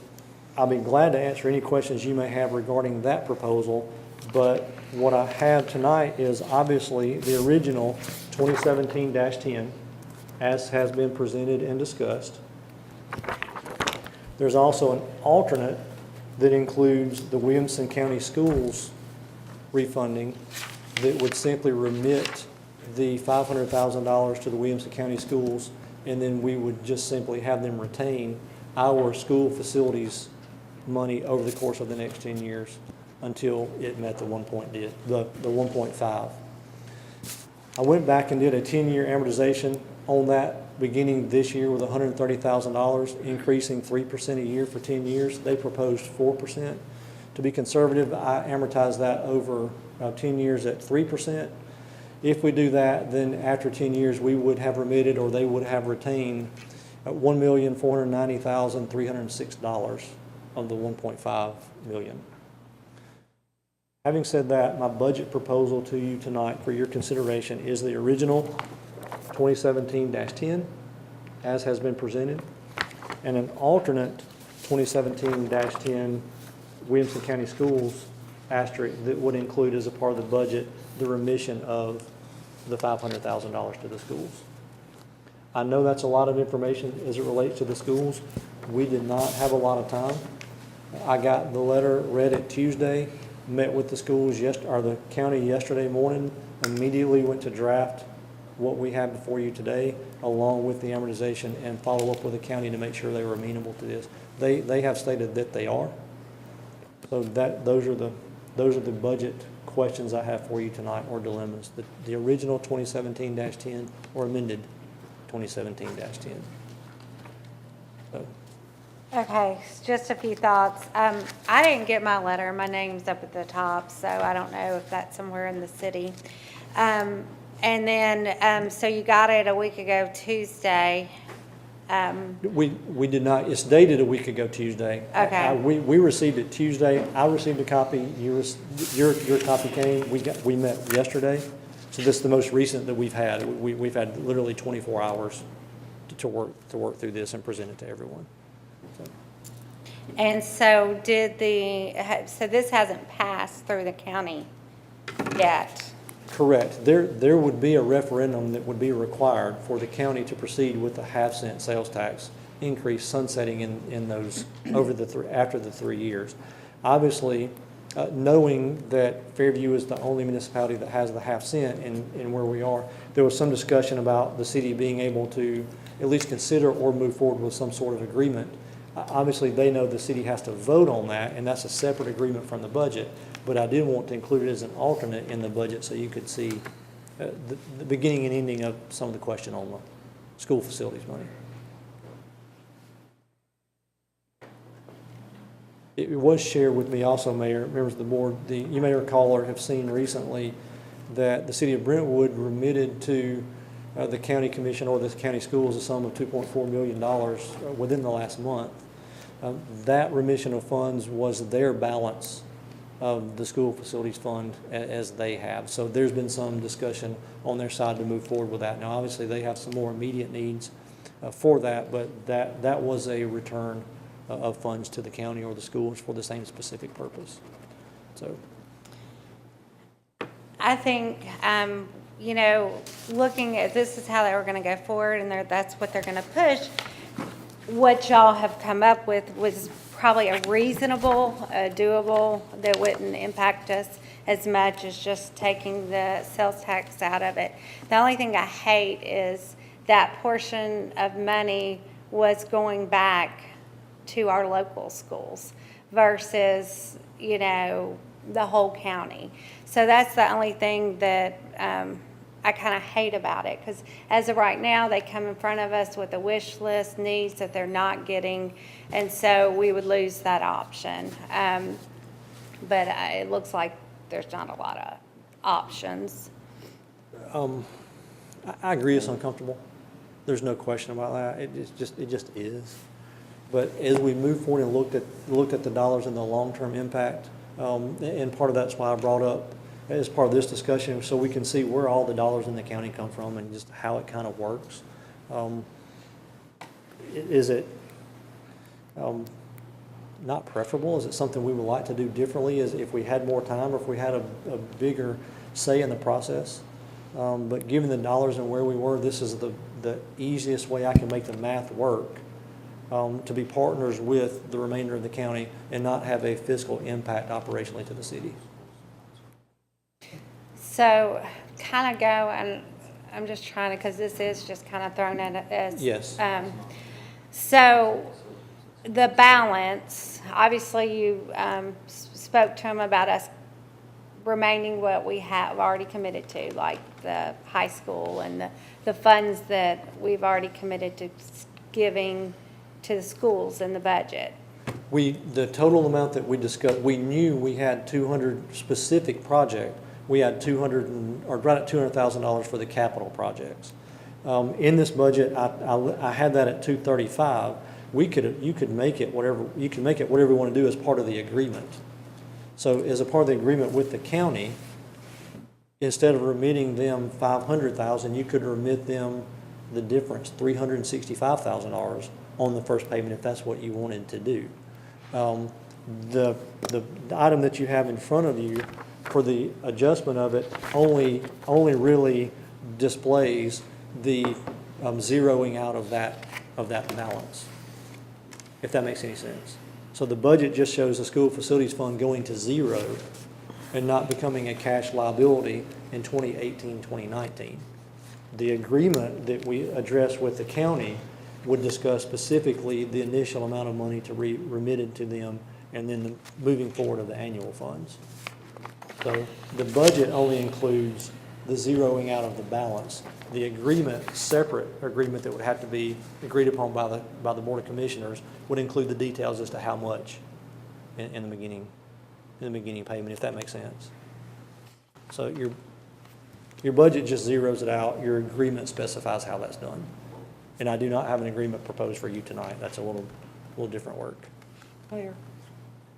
I'll be glad to answer any questions you may have regarding that proposal, but what I have tonight is obviously the original 2017-10, as has been presented and discussed. There's also an alternate that includes the Williamson County Schools refunding that would simply remit the $500,000 to the Williamson County Schools, and then we would just simply have them retain our school facilities money over the course of the next 10 years until it met the 1.5. I went back and did a 10-year amortization on that beginning this year with $130,000, increasing 3% a year for 10 years. They proposed 4%. To be conservative, I amortized that over 10 years at 3%. If we do that, then after 10 years, we would have remitted, or they would have retained $1,490,306 of the $1.5 million. Having said that, my budget proposal to you tonight for your consideration is the original 2017-10, as has been presented, and an alternate 2017-10 Williamson County Schools asterisk that would include as a part of the budget the remission of the $500,000 to the schools. I know that's a lot of information as it relates to the schools. We did not have a lot of time. I got the letter, read it Tuesday, met with the schools or the county yesterday morning, immediately went to draft what we have before you today, along with the amortization, and follow up with the county to make sure they were amenable to this. They have stated that they are. So those are the budget questions I have for you tonight, or dilemmas. The original 2017-10 or amended 2017-10. So. Okay, just a few thoughts. I didn't get my letter. My name's up at the top, so I don't know if that's somewhere in the city. And then, so you got it a week ago Tuesday. We did not. It's dated a week ago Tuesday. Okay. We received it Tuesday. I received a copy. Your copy came. We met yesterday. So this is the most recent that we've had. We've had literally 24 hours to work through this and present it to everyone. So, And so so this hasn't passed through the county yet? correct. There would be a referendum that would be required for the county to proceed with the half-cent sales tax increase sunsetting in those after the 3 years. Obviously, knowing that Fairview is the only municipality that has the half cent in where we are, there was some discussion about the city being able to at least consider or move forward with some sort of agreement. Obviously, they know the city has to vote on that, and that's a separate agreement from the budget, but I did want to include it as an alternate in the budget so you could see the beginning and ending of some of the question on the school facilities money. It was shared with me also, Mayor, members of the board, you may recall or have seen recently that the city of Brentwood remitted to the county commission or the county schools a sum of $2.4 million within the last month. That remission of funds was their balance of the school facilities fund as they have. So there's been some discussion on their side to move forward with that. Now, obviously, they have some more immediate needs for that, but that was a return of funds to the county or the schools for the same specific purpose. So, I think, looking at, this is how they were going to go forward, and that's what they're going to push. What y'all have come up with was probably a reasonable, doable, that wouldn't impact us as much as just taking the sales tax out of it. The only thing I hate is that portion of money was going back to our local schools versus, the whole county. So that's the only thing that I kind of hate about it, because as of right now, they come in front of us with a wish list, needs that they're not getting, and so we would lose that option. But it looks like there's not a lot of options. I agree it's uncomfortable. There's no question about that. It just is. But as we move forward and looked at the dollars and the long-term impact, and part of that's why I brought up as part of this discussion, so we can see where all the dollars in the county come from and just how it kind of works. Is it not preferable? Is it something we would like to do differently, as if we had more time or if we had a bigger say in the process? But given the dollars and where we were, this is the easiest way I can make the math work. To be partners with the remainder of the county and not have a fiscal impact operationally to the city. So kind of go, and I'm just trying to, because this is just kind of thrown at us. Yes. So the balance, obviously you spoke to them about us remaining what we have already committed to, like the high school and the funds that we've already committed to giving to the schools in the budget. The total amount that we discussed, we knew we had 200 specific project. We had right at $200,000 for the capital projects. In this budget, I had that at 235. You could make it whatever you want to do as part of the agreement. So as a part of the agreement with the county, instead of remitting them $500,000, you could remit them the difference, $365,000 on the first payment if that's what you wanted to do. The item that you have in front of you for the adjustment of it only really displays the zeroing out of that balance, if that makes any sense. So the budget just shows the school facilities fund going to zero and not becoming a cash liability in 2018, 2019. The agreement that we addressed with the county would discuss specifically the initial amount of money to be remitted to them and then the moving forward of the annual funds. So the budget only includes the zeroing out of the balance. The agreement, separate agreement that would have to be agreed upon by the Board of Commissioners, would include the details as to how much in the beginning payment, if that makes sense. So your budget just zeroes it out. Your agreement specifies how that's done. And I do not have an agreement proposed for you tonight. That's a little different work. Mayor,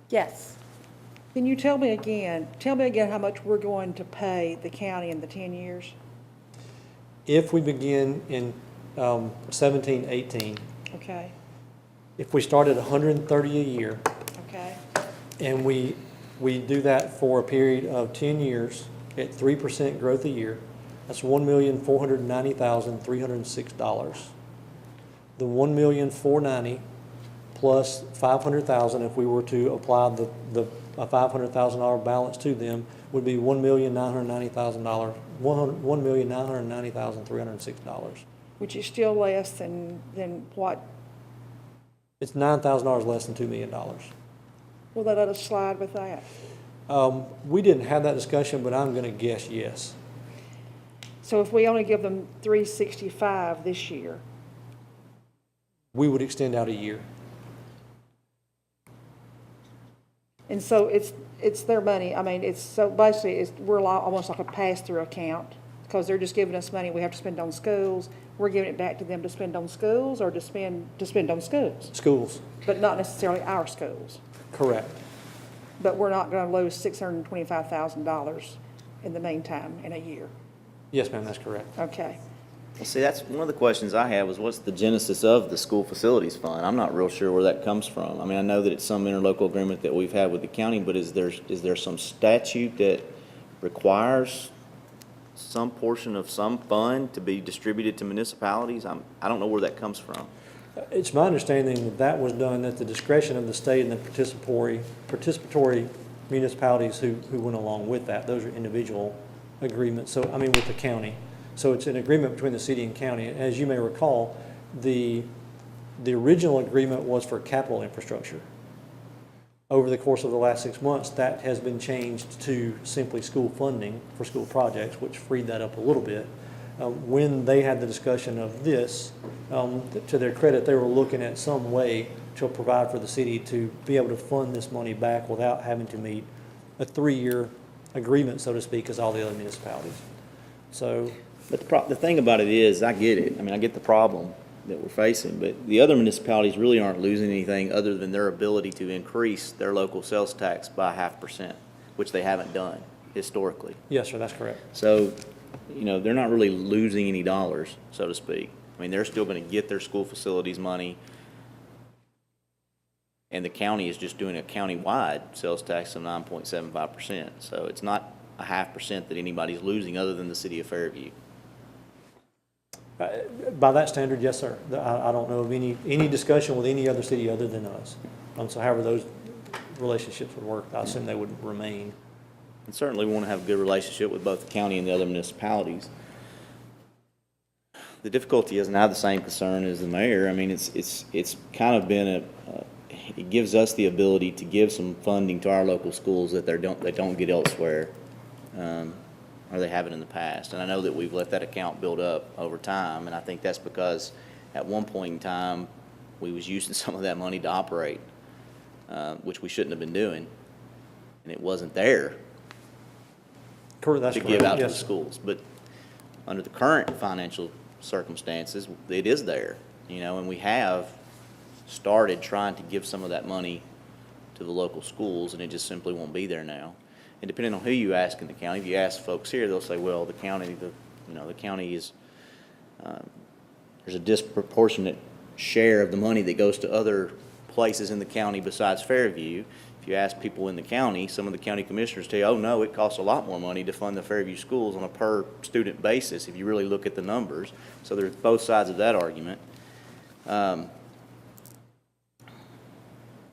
Yes. Can you tell me again how much we're going to pay the county in the 10 years? If we begin in 17, 18, Okay, if we start at 130 a year, okay, and we do that for a period of 10 years at 3% growth a year, that's $1,490,306. The $1,490,000 plus $500,000, if we were to apply a $500,000 balance to them, would be $1,990,000, $1,990,306. which is still less than what, It's $9,000 less than $2 million. will they let us slide with that? We didn't have that discussion, but I'm going to guess yes. So if we only give them 365 this year, We would extend out a year. and so it's their money, I mean, so basically, we're almost like a pass-through account, because they're just giving us money we have to spend on schools, we're giving it back to them to spend on schools, or to spend on schools, Schools, but not necessarily our schools. correct. But we're not gonna lose $625,000 in the meantime, in a year, Yes, ma'am, that's correct. okay? Well, see, that's one of the questions I had was what's the genesis of the school facilities fund? I'm not real sure where that comes from. I mean, I know that it's some interlocal agreement that we've had with the county, but is there some statute that requires some portion of some fund to be distributed to municipalities? I don't know where that comes from. It's my understanding that that was done at the discretion of the state and the participatory municipalities who went along with that. Those are individual agreements, so, I mean, with the county. So it's an agreement between the city and county. As you may recall, the original agreement was for capital infrastructure. Over the course of the last 6 months, that has been changed to simply school funding for school projects, which freed that up a little bit. When they had the discussion of this, to their credit, they were looking at some way to provide for the city to be able to fund this money back without having to meet a 3-year agreement, so to speak, as all the other municipalities. So, But the thing about it is, I get it. I mean, I get the problem that we're facing, but the other municipalities really aren't losing anything other than their ability to increase their local sales tax by 0.5%, which they haven't done historically. yes, sir, that's correct. So, you know, they're not really losing any dollars, so to speak. I mean, they're still going to get their school facilities money, and the county is just doing a county-wide sales tax of 9.75%. So it's not a 0.5% that anybody's losing other than the city of Fairview. By that standard, yes, sir. I don't know of any discussion with any other city other than us. So however those relationships would work, I assume they would remain. And certainly we want to have a good relationship with both the county and the other municipalities. The difficulty is, and I have the same concern as the mayor, I mean, it's kind of been it gives us the ability to give some funding to our local schools that they don't get elsewhere, or they haven't in the past. And I know that we've let that account build up over time, and I think that's because at one point in time, we was using some of that money to operate, which we shouldn't have been doing, and it wasn't there Correct, that's to correct. give out to the Yes. schools. But under the current financial circumstances, it is there, you know, and we have started trying to give some of that money to the local schools, and it just simply won't be there now. And depending on who you ask in the county, if you ask folks here, they'll say, well, the county is, there's a disproportionate share of the money that goes to other places in the county besides Fairview. If you ask people in the county, some of the county commissioners tell you, oh, no, it costs a lot more money to fund the Fairview schools on a per-student basis if you really look at the numbers. So there's both sides of that argument.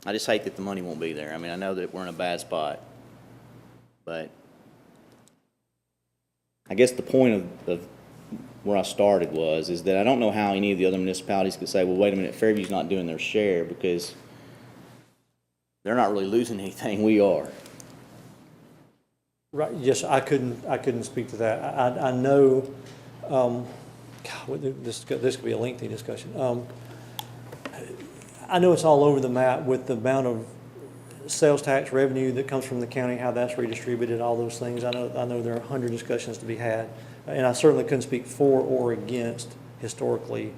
I just hate that the money won't be there. I mean, I know that we're in a bad spot, but I guess the point of where I started is that I don't know how any of the other municipalities could say, well, wait a minute, Fairview's not doing their share, because they're not really losing anything, we are. Right, yes, I couldn't speak to that. I know, this could be a lengthy discussion. I know it's all over the map with the amount of sales tax revenue that comes from the county, how that's redistributed, all those things. I know there are 100 discussions to be had, and I certainly couldn't speak for or against historically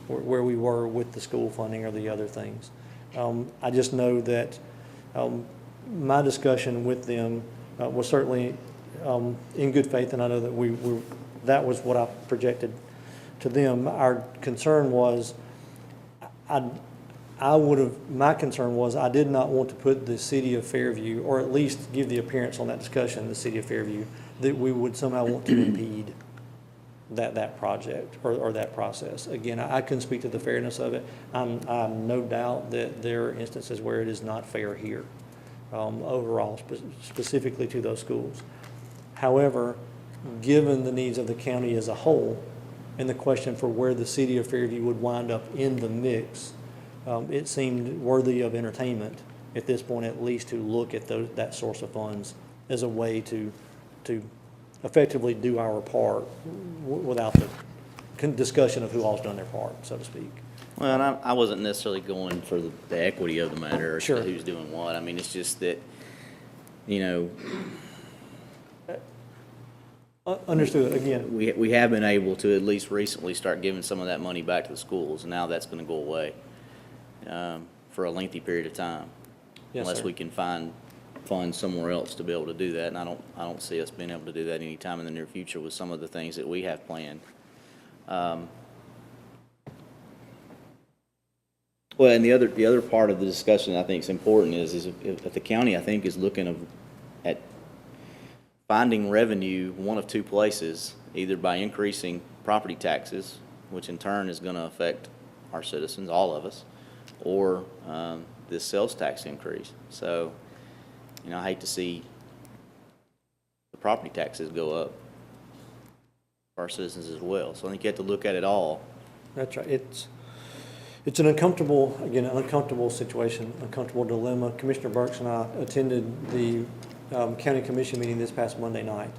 where we were with the school funding or the other things. I just know that my discussion with them was certainly in good faith, and I know that that was what I projected to them. Our concern was, my concern was I did not want to put the city of Fairview, or at least give the appearance on that discussion, the city of Fairview, that we would somehow want to impede that project or that process. Again, I couldn't speak to the fairness of it. I'm no doubt that there are instances where it is not fair here, overall, specifically to those schools. However, given the needs of the county as a whole, and the question for where the city of Fairview would wind up in the mix, it seemed worthy of entertainment at this point, at least to look at that source of funds as a way to effectively do our part without the discussion of who all's done their part, so to speak. Well, and I wasn't necessarily going for the equity of the matter, or Sure. who's doing what. I mean, it's just that, Understood, again. we have been able to at least recently start giving some of that money back to the schools, and now that's going to go away for a lengthy period of time. Yes, Unless sir. we can find funds somewhere else to be able to do that, and I don't see us being able to do that anytime in the near future with some of the things that we have planned. Well, and the other part of the discussion I think is important is if the county, I think, is looking at finding revenue one of two places, either by increasing property taxes, which in turn is going to affect our citizens, all of us, or this sales tax increase. So, I hate to see the property taxes go up for our citizens as well. So I think you have to look at it all. That's right. It's an uncomfortable situation, uncomfortable dilemma. Commissioner Burks and I attended the county commission meeting this past Monday night.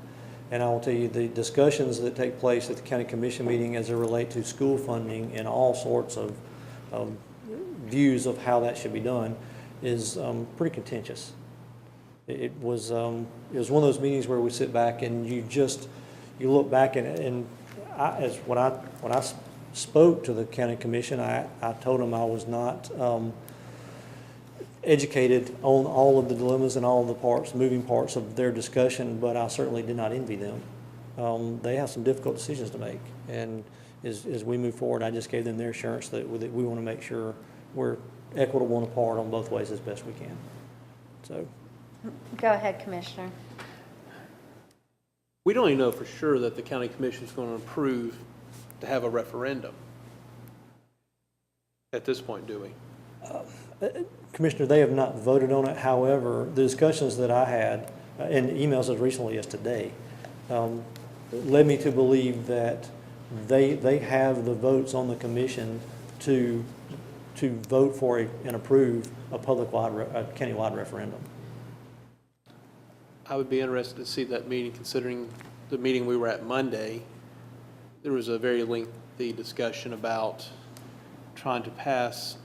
And I will tell you, the discussions that take place at the county commission meeting as they relate to school funding and all sorts of views of how that should be done is pretty contentious. It was one of those meetings where we sit back and you look back and when I spoke to the county commission, I told them I was not educated on all of the dilemmas and all of the moving parts of their discussion, but I certainly did not envy them. They have some difficult decisions to make, and as we move forward, I just gave them their assurance that we want to make sure we're equitable and apart on both ways as best we can. So. Go ahead, Commissioner. We don't even know for sure that the county commission is going to approve to have a referendum at this point, do we? Commissioner, they have not voted on it. However, the discussions that I had, and emails as recently as today, led me to believe that they have the votes on the commission to vote for and approve a county-wide referendum. I would be interested to see that meeting, considering the meeting we were at Monday. There was a very lengthy discussion about trying to pass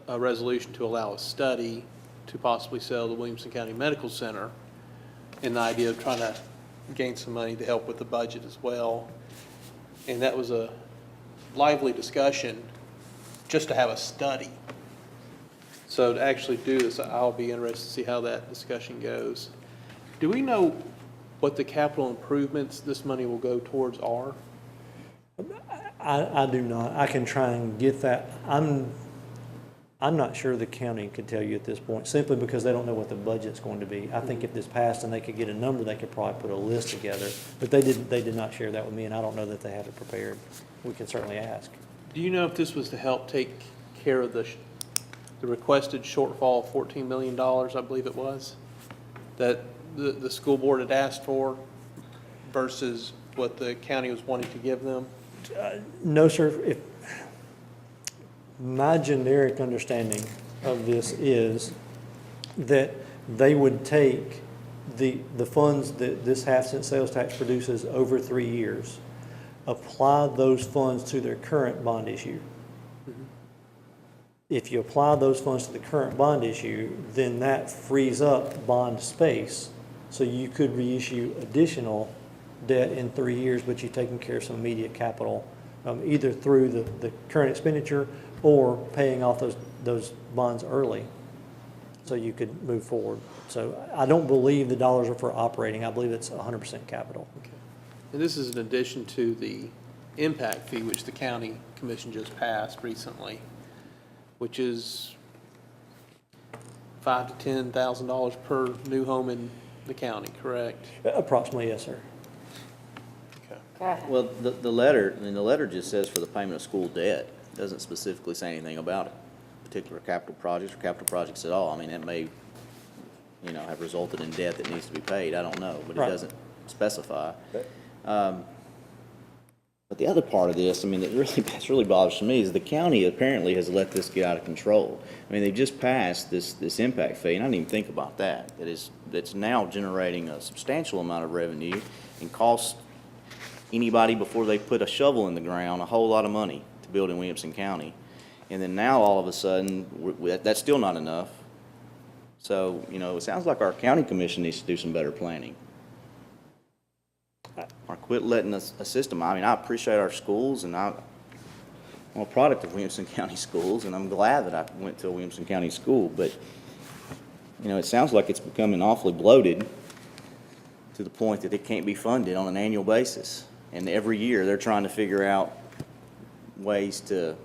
a resolution to allow a study to possibly sell the Williamson County Medical Center, and the idea of trying to gain some money to help with the budget as well. And that was a lively discussion just to have a study. So to actually do this, I'll be interested to see how that discussion goes. Do we know what the capital improvements this money will go towards are? I do not. I can try and get that. I'm not sure the county could tell you at this point, simply because they don't know what the budget's going to be. I think if this passed and they could get a number, they could probably put a list together. But they did not share that with me, and I don't know that they have it prepared. We can certainly ask. Do you know if this was to help take care of the requested shortfall of $14 million, I believe it was, that the school board had asked for versus what the county was wanting to give them? No, sir. My generic understanding of this is that they would take the funds that this half-cent sales tax produces over 3 years, apply those funds to their current bond issue. If you apply those funds to the current bond issue, then that frees up bond space, so you could reissue additional debt in 3 years, but you're taking care of some immediate capital, either through the current expenditure or paying off those bonds early. so you could move forward. So I don't believe the dollars are for operating. I believe it's 100% capital. And this is in addition to the impact fee, which the county commission just passed recently, which is $5,000 to $10,000 per new home in the county, correct? Approximately, yes, sir. Okay. Go ahead. Well, the letter just says for the payment of school debt. It doesn't specifically say anything about it, particular capital projects or capital projects at all. I mean, it may, have resulted in debt that needs to be paid. I don't know, but it Right. doesn't specify. But the other part of this, I mean, that's really bothers me is the county apparently has let this get out of control. I mean, they just passed this impact fee, and I didn't even think about that. That's now generating a substantial amount of revenue and costs anybody before they put a shovel in the ground a whole lot of money to build in Williamson County. And then now all of a sudden, that's still not enough. So, it sounds like our county commission needs to do some better planning. Or quit letting us assist them. I mean, I appreciate our schools, and I'm a product of Williamson County schools, and I'm glad that I went to a Williamson County school, but, it sounds like it's becoming awfully bloated to the point that it can't be funded on an annual basis. And every year, they're trying to figure out ways to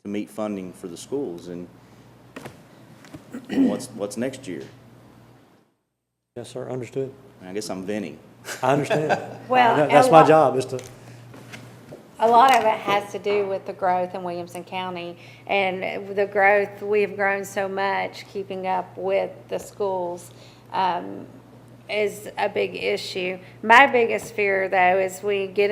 meet funding for the schools, and what's next year? Yes, sir, understood. I guess I'm venting. I understand. Well, That's my job, is to, A lot of it has to do with the growth in Williamson County, and the growth, we've grown so much, keeping up with the schools is a big issue. My biggest fear, though, is we get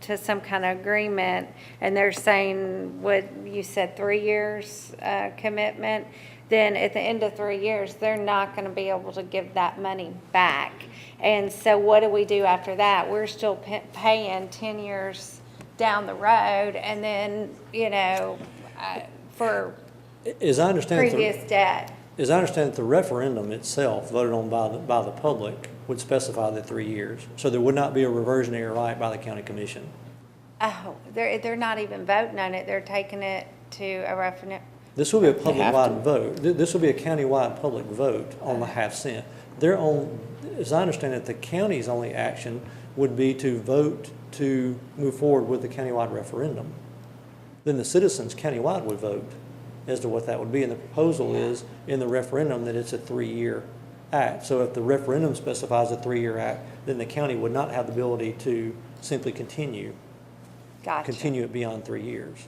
to some kind of agreement, and they're saying, what you said, 3 years commitment, then at the end of 3 years, they're not going to be able to give that money back. And so what do we do after that? We're still paying 10 years down the road, and then, for as I understand it, previous debt. as I understand it, the referendum itself, voted on by the public, would specify the 3 years. So there would not be a reversionary right by the county commission. Oh, they're not even voting on it. They're taking it to a referendum. This will be a have to. public-wide vote. This will be a county-wide public vote on the half cent. Their own, as I understand it, the county's only action would be to vote to move forward with the countywide referendum. Then the citizens countywide would vote as to what that would be. And the proposal is in the referendum that it's a 3-year act. So if the referendum specifies a 3-year act, then the county would not have the ability to simply continue it beyond 3 years.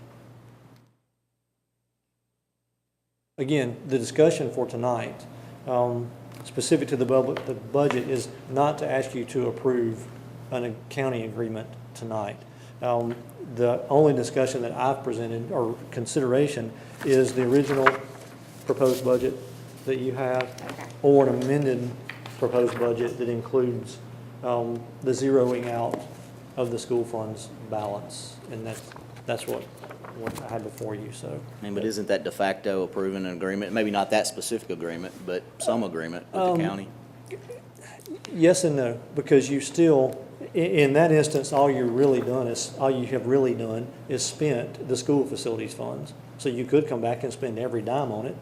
Again, the discussion for tonight, specific to the budget, is not to ask you to approve a county agreement tonight. The only discussion that I've presented, or consideration, is the original proposed budget that you have, or an amended proposed budget that includes the zeroing out of the school funds balance. And that's what I had before you, so. I mean, but isn't that de facto approving an agreement? Maybe not that specific agreement, but some agreement with the county? Yes and no, because you still, in that instance, all you have really done is spent the school facilities funds. So you could come back and spend every dime on it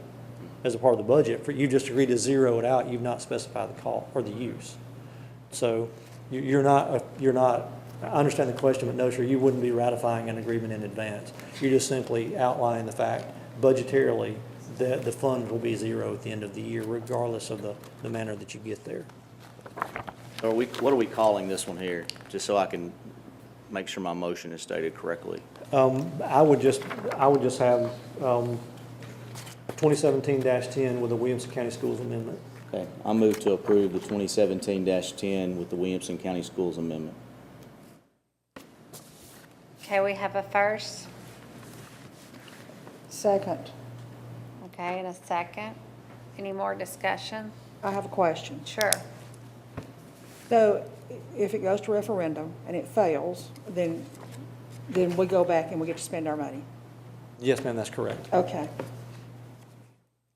as a part of the budget. You just agreed to zero it out, you've not specified the call or the use. So you're not, I understand the question, but no, sir, you wouldn't be ratifying an agreement in advance. You're just simply outlining the fact budgetarily that the fund will be zero at the end of the year, regardless of the manner that you get there. So what are we calling this one here? Just so I can make sure my motion is stated correctly. I would just have 2017-10 with the Williamson County Schools Amendment. Okay, I move to approve the 2017-10 with the Williamson County Schools Amendment. Okay, we have a first, Second, okay, and a second. Any more discussion? I have a question. Sure. So if it goes to referendum and it fails, then we go back and we get to spend our money? Yes, ma'am, that's correct. Okay.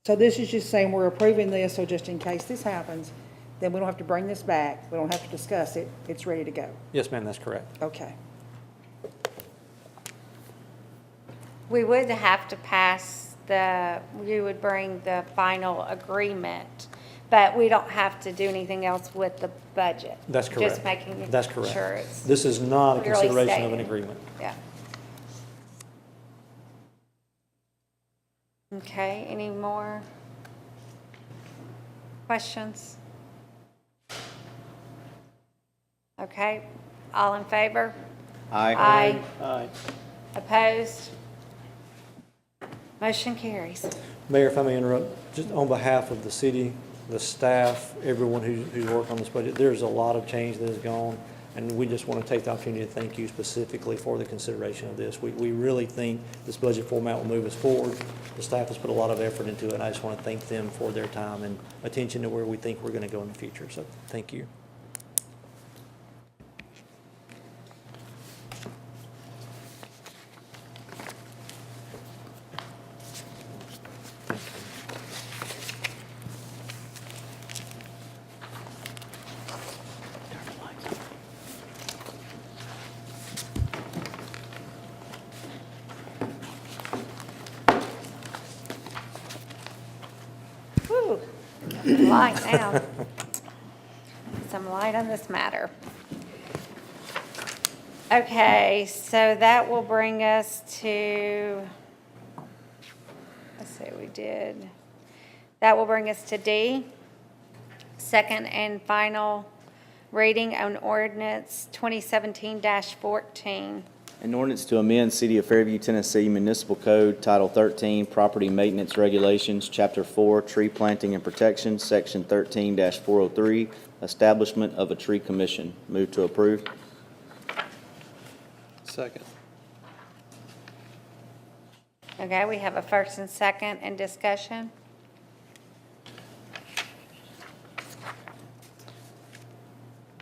So this is just saying we're approving this, so just in case this happens, then we don't have to bring this back, we don't have to discuss it, it's ready to go. Yes, ma'am, that's correct. Okay. We would have to pass you would bring the final agreement, but we don't have to do anything else with the budget. That's correct. Just making That's correct. sure it's, This is not a clearly consideration of an stated. agreement. yeah. Okay, any more questions? Okay, all in favor? Aye. Aye. Opposed? Motion carries. Mayor, if I may interrupt, just on behalf of the city, the staff, everyone who's worked on this budget, there's a lot of change that has gone, and we just want to take the opportunity to thank you specifically for the consideration of this. We really think this budget format will move us forward. The staff has put a lot of effort into it, and I just want to thank them for their time and attention to where we think we're going to go in the future. So, thank you. Whew, light now. Some light on this matter. Okay, so that will bring us to, let's see, we did, that will bring us to D, second and final reading on ordinance 2017-14. An ordinance to amend City of Fairview, Tennessee Municipal Code, Title 13, Property Maintenance Regulations, Chapter 4, Tree Planting and Protection, Section 13-403, Establishment of a Tree Commission. Move to approve. Second. Okay, we have a first and second in discussion.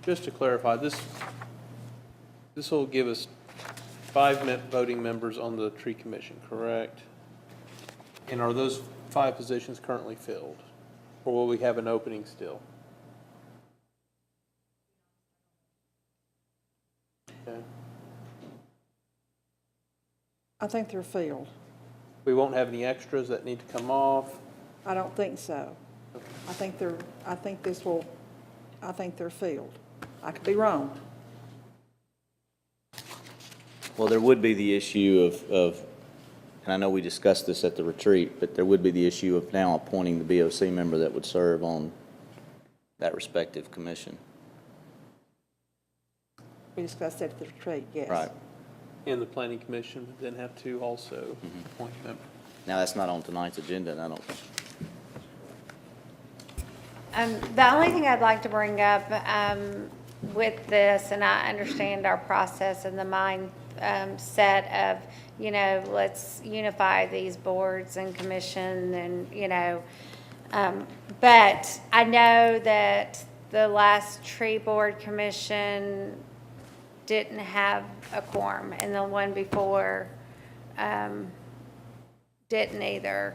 Just to clarify, this will give us 5 voting members on the tree commission, correct? And are those 5 positions currently filled? Or will we have an opening still? Okay. I think they're filled. We won't have any extras that need to come off? I don't think so. I think they're filled. I could be wrong. Well, there would be the issue of, and I know we discussed this at the retreat, but there would be the issue of now appointing the BOC member that would serve on that respective commission. We discussed that at the retreat, yes. Right. And the planning commission would then have to also appoint a member. Now, that's not on tonight's agenda, and I don't think. The only thing I'd like to bring up with this, and I understand our process and the mindset of, let's unify these boards and commission and, but I know that the last tree board commission didn't have a quorum, and the one before didn't either.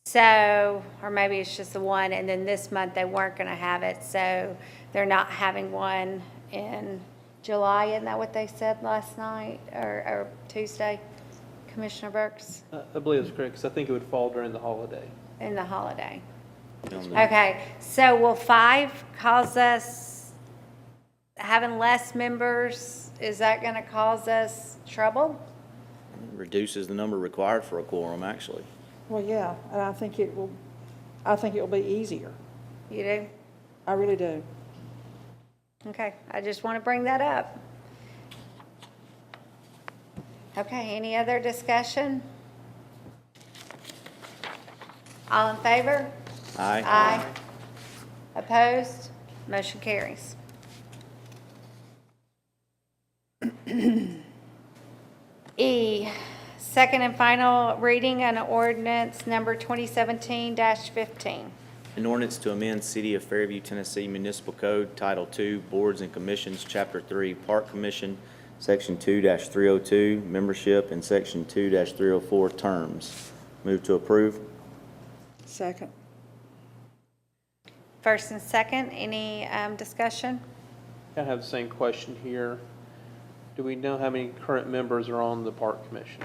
So, or maybe it's just the one, and then this month they weren't going to have it, so they're not having one in July. Isn't that what they said last night or Tuesday, Commissioner Burks, I believe that's correct, because I think it would fall during the holiday. in the holiday? On the- Okay, so will 5 cause us having less members? Is that going to cause us trouble? Reduces the number required for a quorum, actually. Well, yeah, and I think it will be easier. You do? I really do. Okay, I just want to bring that up. Okay, any other discussion? All in favor? Aye. Aye. Opposed? Motion carries. E, second and final reading on ordinance number 2017-15. An ordinance to amend City of Fairview, Tennessee Municipal Code, Title II, Boards and Commissions, Chapter 3, Park Commission, Section 2-302, Membership, and Section 2-304, Terms. Move to approve. Second. First and second, any discussion? I have the same question here. Do we know how many current members are on the park commission?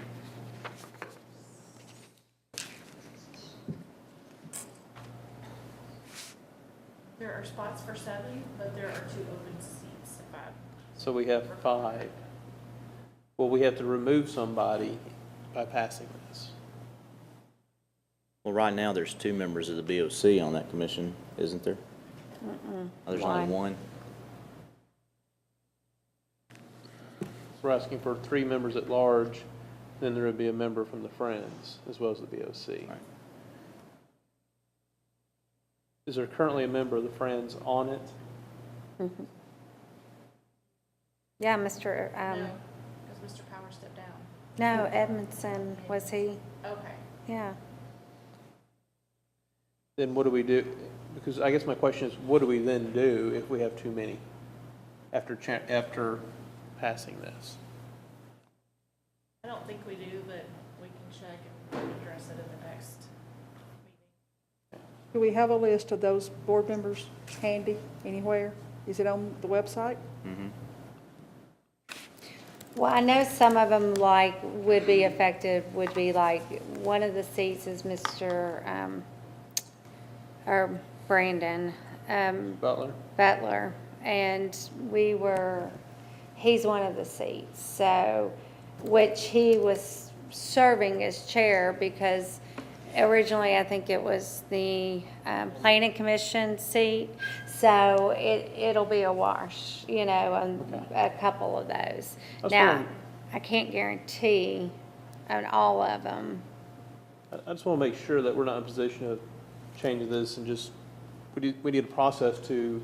spots for 7, but there are 2 open seats. So we have 5. Well, we have to remove somebody by passing this. Well, right now, there's 2 members of the BOC on that commission, isn't there? Oh, there's only one? So we're asking for 3 members at large, then there would be a member from the Friends as well as the BOC. Right. Is there currently a member of the Friends on it? Yeah, Mr., No, because Mr. Power stepped down. no, Edmondson, was he? Okay. Yeah. Then what do we do? Because I guess my question is, what do we then do if we have too many after passing this? I don't think we do, but we can check and address it in the next meeting. Do we have a list of those board members handy anywhere? Is it on the website? Well, I know some of them like would be affected, would be like, one of the seats is Mr., or Brandon, Butler? Butler, and he's one of the seats, so, which he was serving as chair because originally I think it was the planning commission seat, so it'll be a wash, you know, on a couple of those. That's Now, fine. I can't guarantee on all of them. I just want to make sure that we're not in a position of changing this and just, we need a process to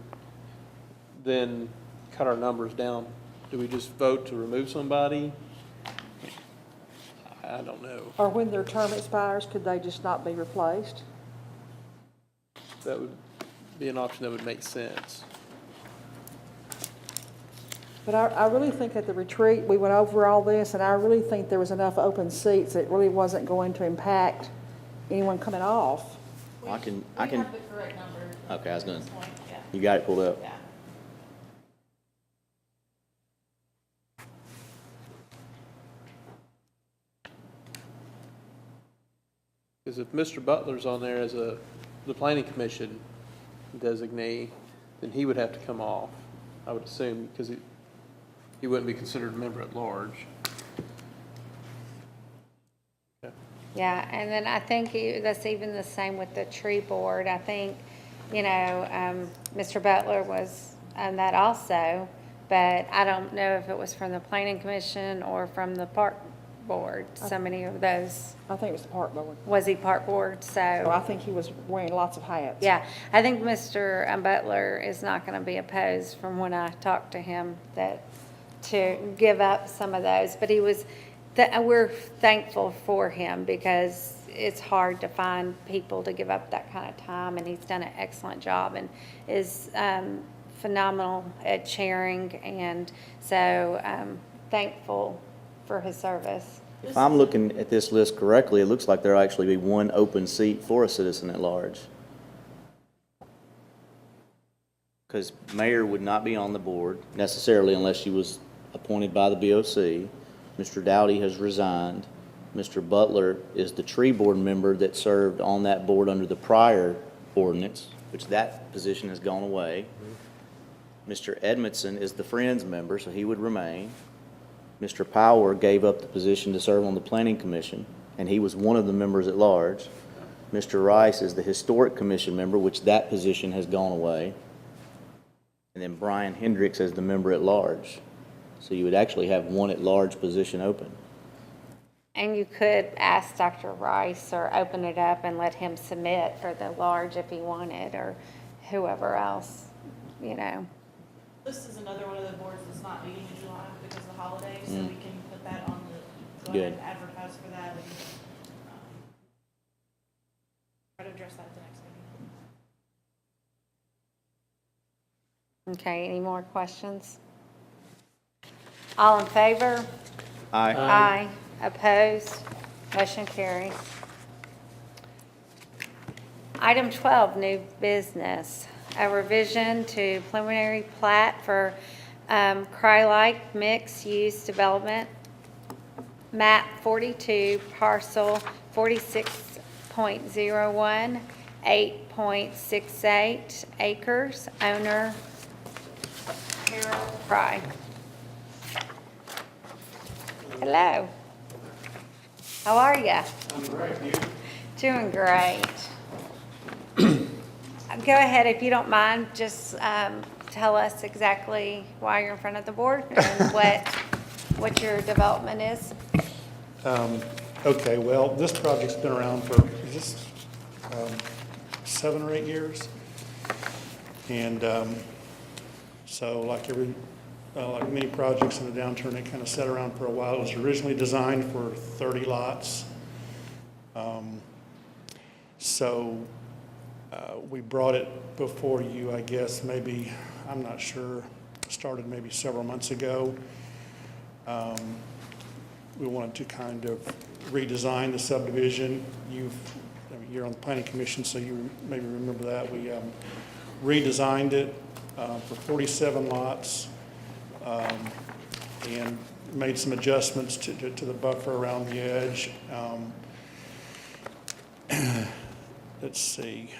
then cut our numbers down. Do we just vote to remove somebody? I don't know. Or when their term expires, could they just not be replaced? That would be an option that would make sense. But I really think at the retreat, we went over all this, and I really think there was enough open seats that it really wasn't going to impact anyone coming off. I can, We have the correct number. Okay, I was at gonna- this point, yeah. you got it pulled up? Yeah. Because if Mr. Butler's on there as the planning commission designee, then he would have to come off, I would assume, because he wouldn't be considered a member at large. Okay. Yeah, and then I think that's even the same with the tree board. I think, you know, Mr. Butler was on that also, but I don't know if it was from the planning commission or from the park board. So many of those, I think it was the park board. was he park board? So I So, think he was wearing lots of hats. yeah, I think Mr. Butler is not going to be opposed from when I talked to him to give up some of those. But we're thankful for him because it's hard to find people to give up that kind of time, and he's done an excellent job and is phenomenal at chairing, and so thankful for his service. If I'm looking at this list correctly, it looks like there'll actually be one open seat for a citizen at large. Because mayor would not be on the board necessarily unless she was appointed by the BOC. Mr. Dowdy has resigned. Mr. Butler is the tree board member that served on that board under the prior ordinance, which that position has gone away. Mr. Edmondson is the Friends member, so he would remain. Mr. Power gave up the position to serve on the Planning Commission, and he was one of the members at large. Mr. Rice is the Historic Commission member, which that position has gone away. And then Brian Hendricks is the member at large. So you would actually have one at-large position open. And you could ask Dr. Rice or open it up and let him submit for the large if he wanted, or whoever else, you know. This is another one of the boards that's not meeting in July because of the holidays, so we can put that on go ahead Good. and advertise for that and try to address that at the next meeting. Okay, any more questions? All in favor? Aye. Aye. Opposed? Motion carries. Item 12, new business. A revision to preliminary plat for Crylike mixed-use development, map 42, parcel 46.01, 8.68 acres, owner Harold Fry. Hello. How are you? I'm great. Doing great. Go ahead, if you don't mind, just tell us exactly why you're in front of the board and what your development is. Okay, well, this project's been around for, is this 7 or 8 years? And so like like many projects in the downturn, it kind of sat around for a while. It was originally designed for 30 lots. So we brought it before you, I guess, maybe, I'm not sure, started maybe several months ago. We wanted to kind of redesign the subdivision. You're on the planning commission, so you maybe remember that. We redesigned it for 47 lots and made some adjustments to the buffer around the edge. Let's see.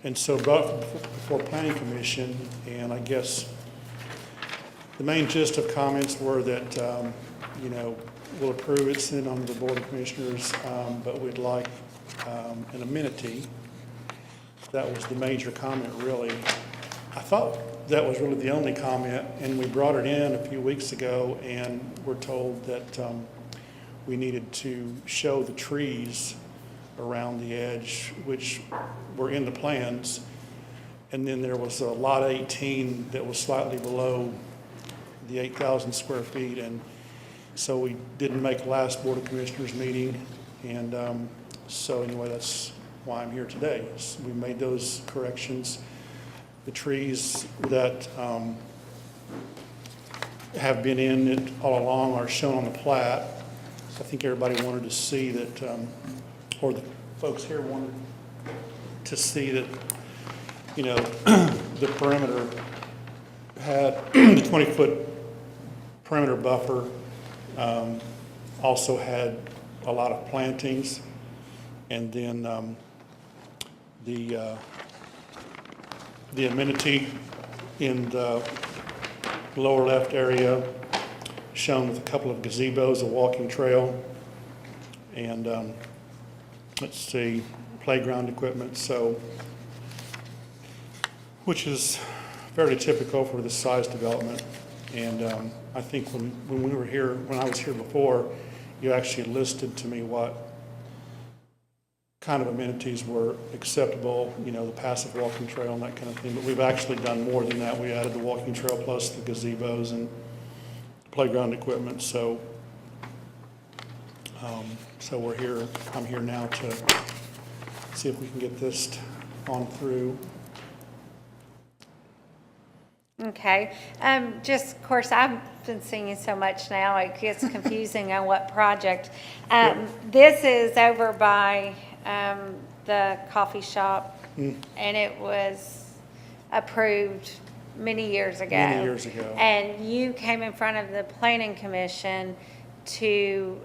And so before planning commission, and I guess the main gist of comments were that, we'll approve it, send it on to the Board of Commissioners, but we'd like an amenity. That was the major comment, really. I thought that was really the only comment, and we brought it in a few weeks ago, and we're told that we needed to show the trees around the edge, which were in the plans. And then there was a lot 18 that was slightly below the 8,000 square feet. And so we didn't make last Board of Commissioners meeting. And so anyway, that's why I'm here today. So we made those corrections. The trees that have been in it all along are shown on the plat. I think everybody wanted to see that, or the folks here wanted to see that, the perimeter had the 20-foot perimeter buffer, also had a lot of plantings, and then the amenity in the lower left area shown with a couple of gazebos, a walking trail, and let's see, playground equipment, so, which is fairly typical for this size development. And I think when we were here, when I was here before, you actually listed to me what kind of amenities were acceptable, the passive walking trail and that kind of thing. But we've actually done more than that. We added the walking trail plus the gazebos and playground equipment. So, so we're here. I'm here now to see if we can get this on through. Okay, just, of course, I've been singing so much now, it gets confusing on what project. This is over by the coffee shop, and it was approved many years ago. Many years ago. And you came in front of the planning commission to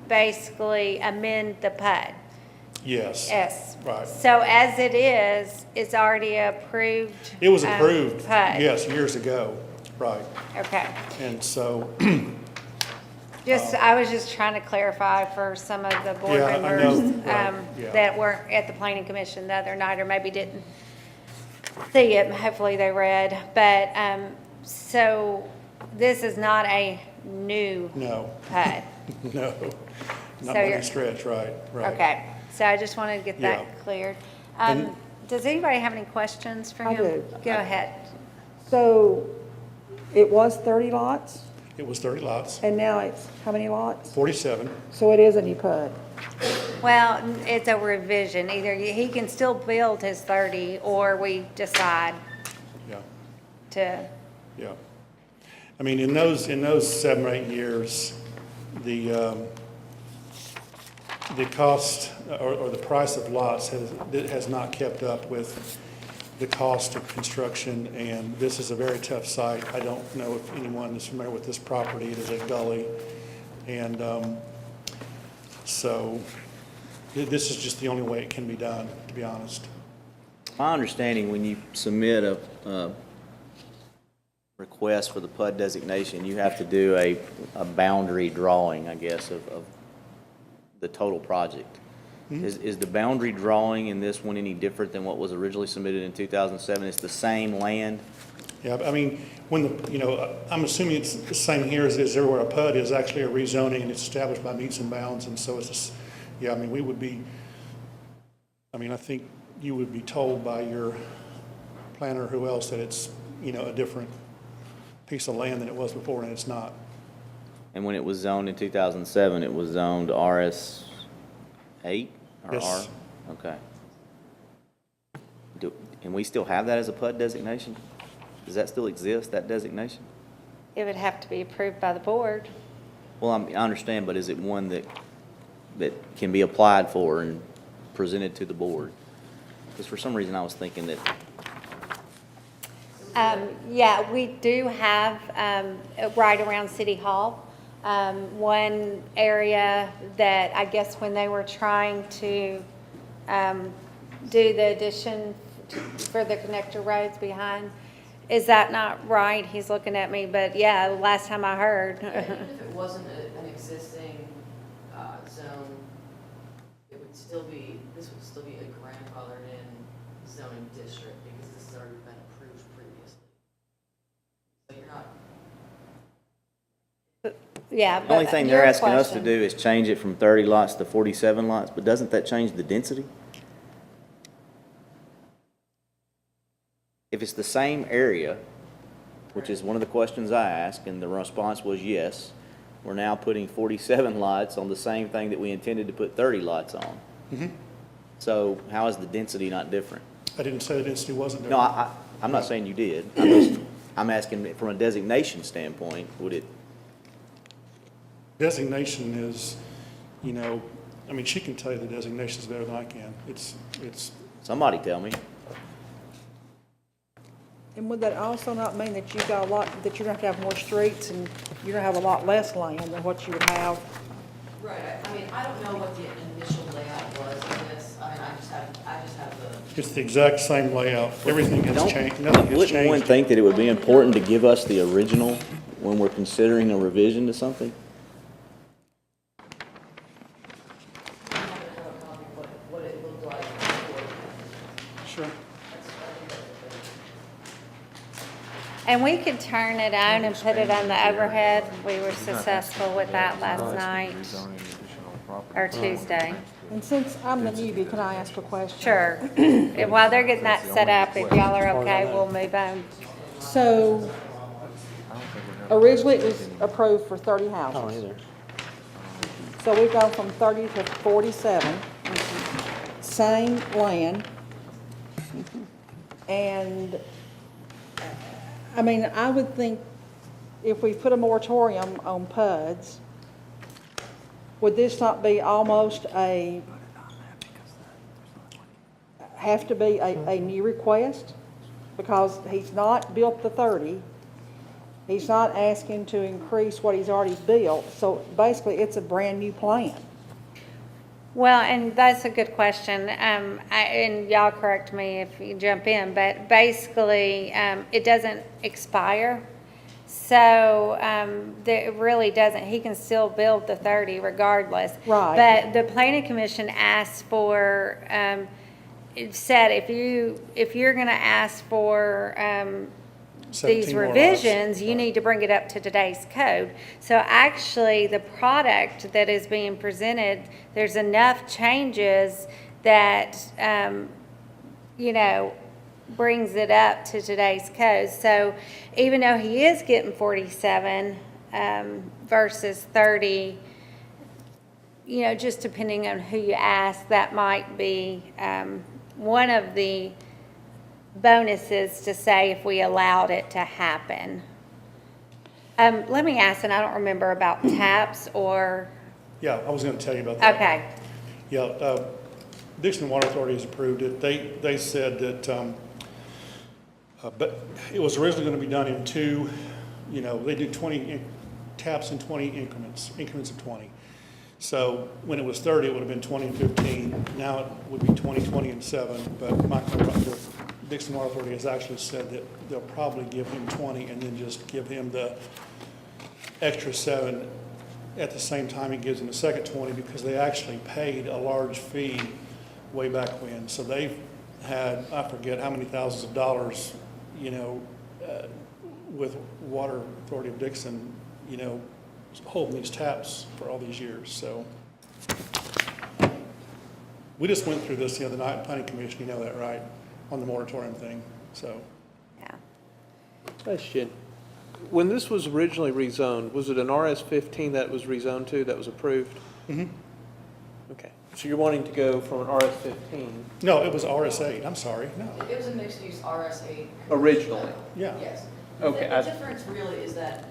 basically amend the PUD. Yes. Yes. Right. So as it is, it's already approved. It was approved, PUD. yes, years ago. Right. Okay. And so, I was just trying to clarify for some of the board Yeah, I members know, right, yeah. that weren't at the planning commission the other night or maybe didn't see it. Hopefully they read. But, so this is not a new no, PUD. no, not So by you're- any stretch, right, right. Okay, so I just wanted to get that Yeah. cleared. And- Does anybody have any questions for I him? do. Go ahead. So it was 30 lots, It was 30 lots, and now it's how many lots? 47. So it is a new PUD. Well, it's a revision. Either he can still build his 30, or we decide Yeah, to, yeah. I mean, in those 7 or 8 years, the cost or the price of lots has not kept up with the cost of construction, and this is a very tough site. I don't know if anyone is familiar with this property. It is a gully, and so this is just the only way it can be done, to be honest. My understanding, when you submit a request for the PUD designation, you have to do a boundary drawing, I guess, of the total project. Is the boundary drawing in this one any different than what was originally submitted in 2007? It's the same land? Yeah, I mean, I'm assuming it's the same here as it is everywhere. A PUD is actually a rezoning, and it's established by meets and bounds, and so it's just, yeah, I mean, I think you would be told by your planner or who else that it's, a different piece of land than it was before, and it's not. And when it was zoned in 2007, it was zoned RS 8 or Yes. R? Okay. And we still have that as a PUD designation? Does that still exist, that designation? It would have to be approved by the board. Well, I understand, but is it one that can be applied for and presented to the board? Because for some reason I was thinking that, Yeah, we do have, right around City Hall, one area that I guess when they were trying to do the addition for the connector roads behind, is that not right? He's looking at me, but yeah, last time I heard. Even if it wasn't an existing zone, it would still be, this would still be a grandfathered in zoning district because this has already been approved previously. So you're not. Yeah, the only but thing they're your asking us to question- do is change it from 30 lots to 47 lots, but doesn't that change the density? If it's the same area, which is one of the questions I asked, and the response was yes, we're now putting 47 lots on the same thing that we intended to put 30 lots on. So how is the density not different? I didn't say the density wasn't there. No, I'm not saying you did. I'm asking from a designation standpoint, would it, Designation is, she can tell you the designation's better than I can. It's, somebody tell me. And would that also not mean that you got a lot, that you're gonna have to have more streets and you're gonna have a lot less land than what you would have? Right, I don't know what the initial layout was of this. I just have the. it's the exact same layout. Everything has Don't- changed, nothing has Wouldn't one changed. think that it would be important to give us the original when we're considering a revision to something? I have a copy of what it looked like before. Sure. And we could turn it on and put it on the overhead. We were successful with that last night or Tuesday. And since I'm the newbie, can I ask a question? Sure. And while they're getting that set up, if y'all are okay, we'll move on. So, originally it was approved for 30 houses. So we've gone from 30 to 47, same land. And, I would think if we put a moratorium on PUDs, would this not be almost have to be a new request? Because he's not built the 30, he's not asking to increase what he's already built, so basically it's a brand-new plan. Well, and that's a good question. And y'all correct me if you jump in, but basically, it doesn't expire. So, it really doesn't, he can still build the 30 regardless. Right. But the planning commission asked for, it said if you're gonna ask for, 17 these more lots. revisions, you need to bring it up to today's code. So actually, the product that is being presented, there's enough changes that, brings it up to today's code. So even though he is getting 47 versus 30, just depending on who you ask, that might be one of the bonuses to say if we allowed it to happen. Let me ask, and I don't remember about TAPS or, Yeah, I was gonna tell you about that. okay, Yeah, Dixon Water Authority has approved it. They said that, but it was originally gonna be done in they do 20 taps in 20 increments of 20. So when it was 30, it would have been 20 and 15. Now it would be 20, 20, and 7. But the Dixon Water Authority has actually said that they'll probably give him 20 and then just give him the extra 7 at the same time he gives him the second 20, because they actually paid a large fee way back when. So they've had, I forget how many thousands of dollars, with Water Authority of Dixon, holding these taps for all these years. So we just went through this the other night, Planning Commission, you know that, right? On the moratorium thing, so. Yeah. Question. When this was originally rezoned, was it an RS-15 that was rezoned to, that was approved? Mhm. Okay. So you're wanting to go from an RS-15? No, it was RS8, I'm sorry, no. It was a mixed-use RS8. Originally? Yeah. Yes. Okay, The difference really is that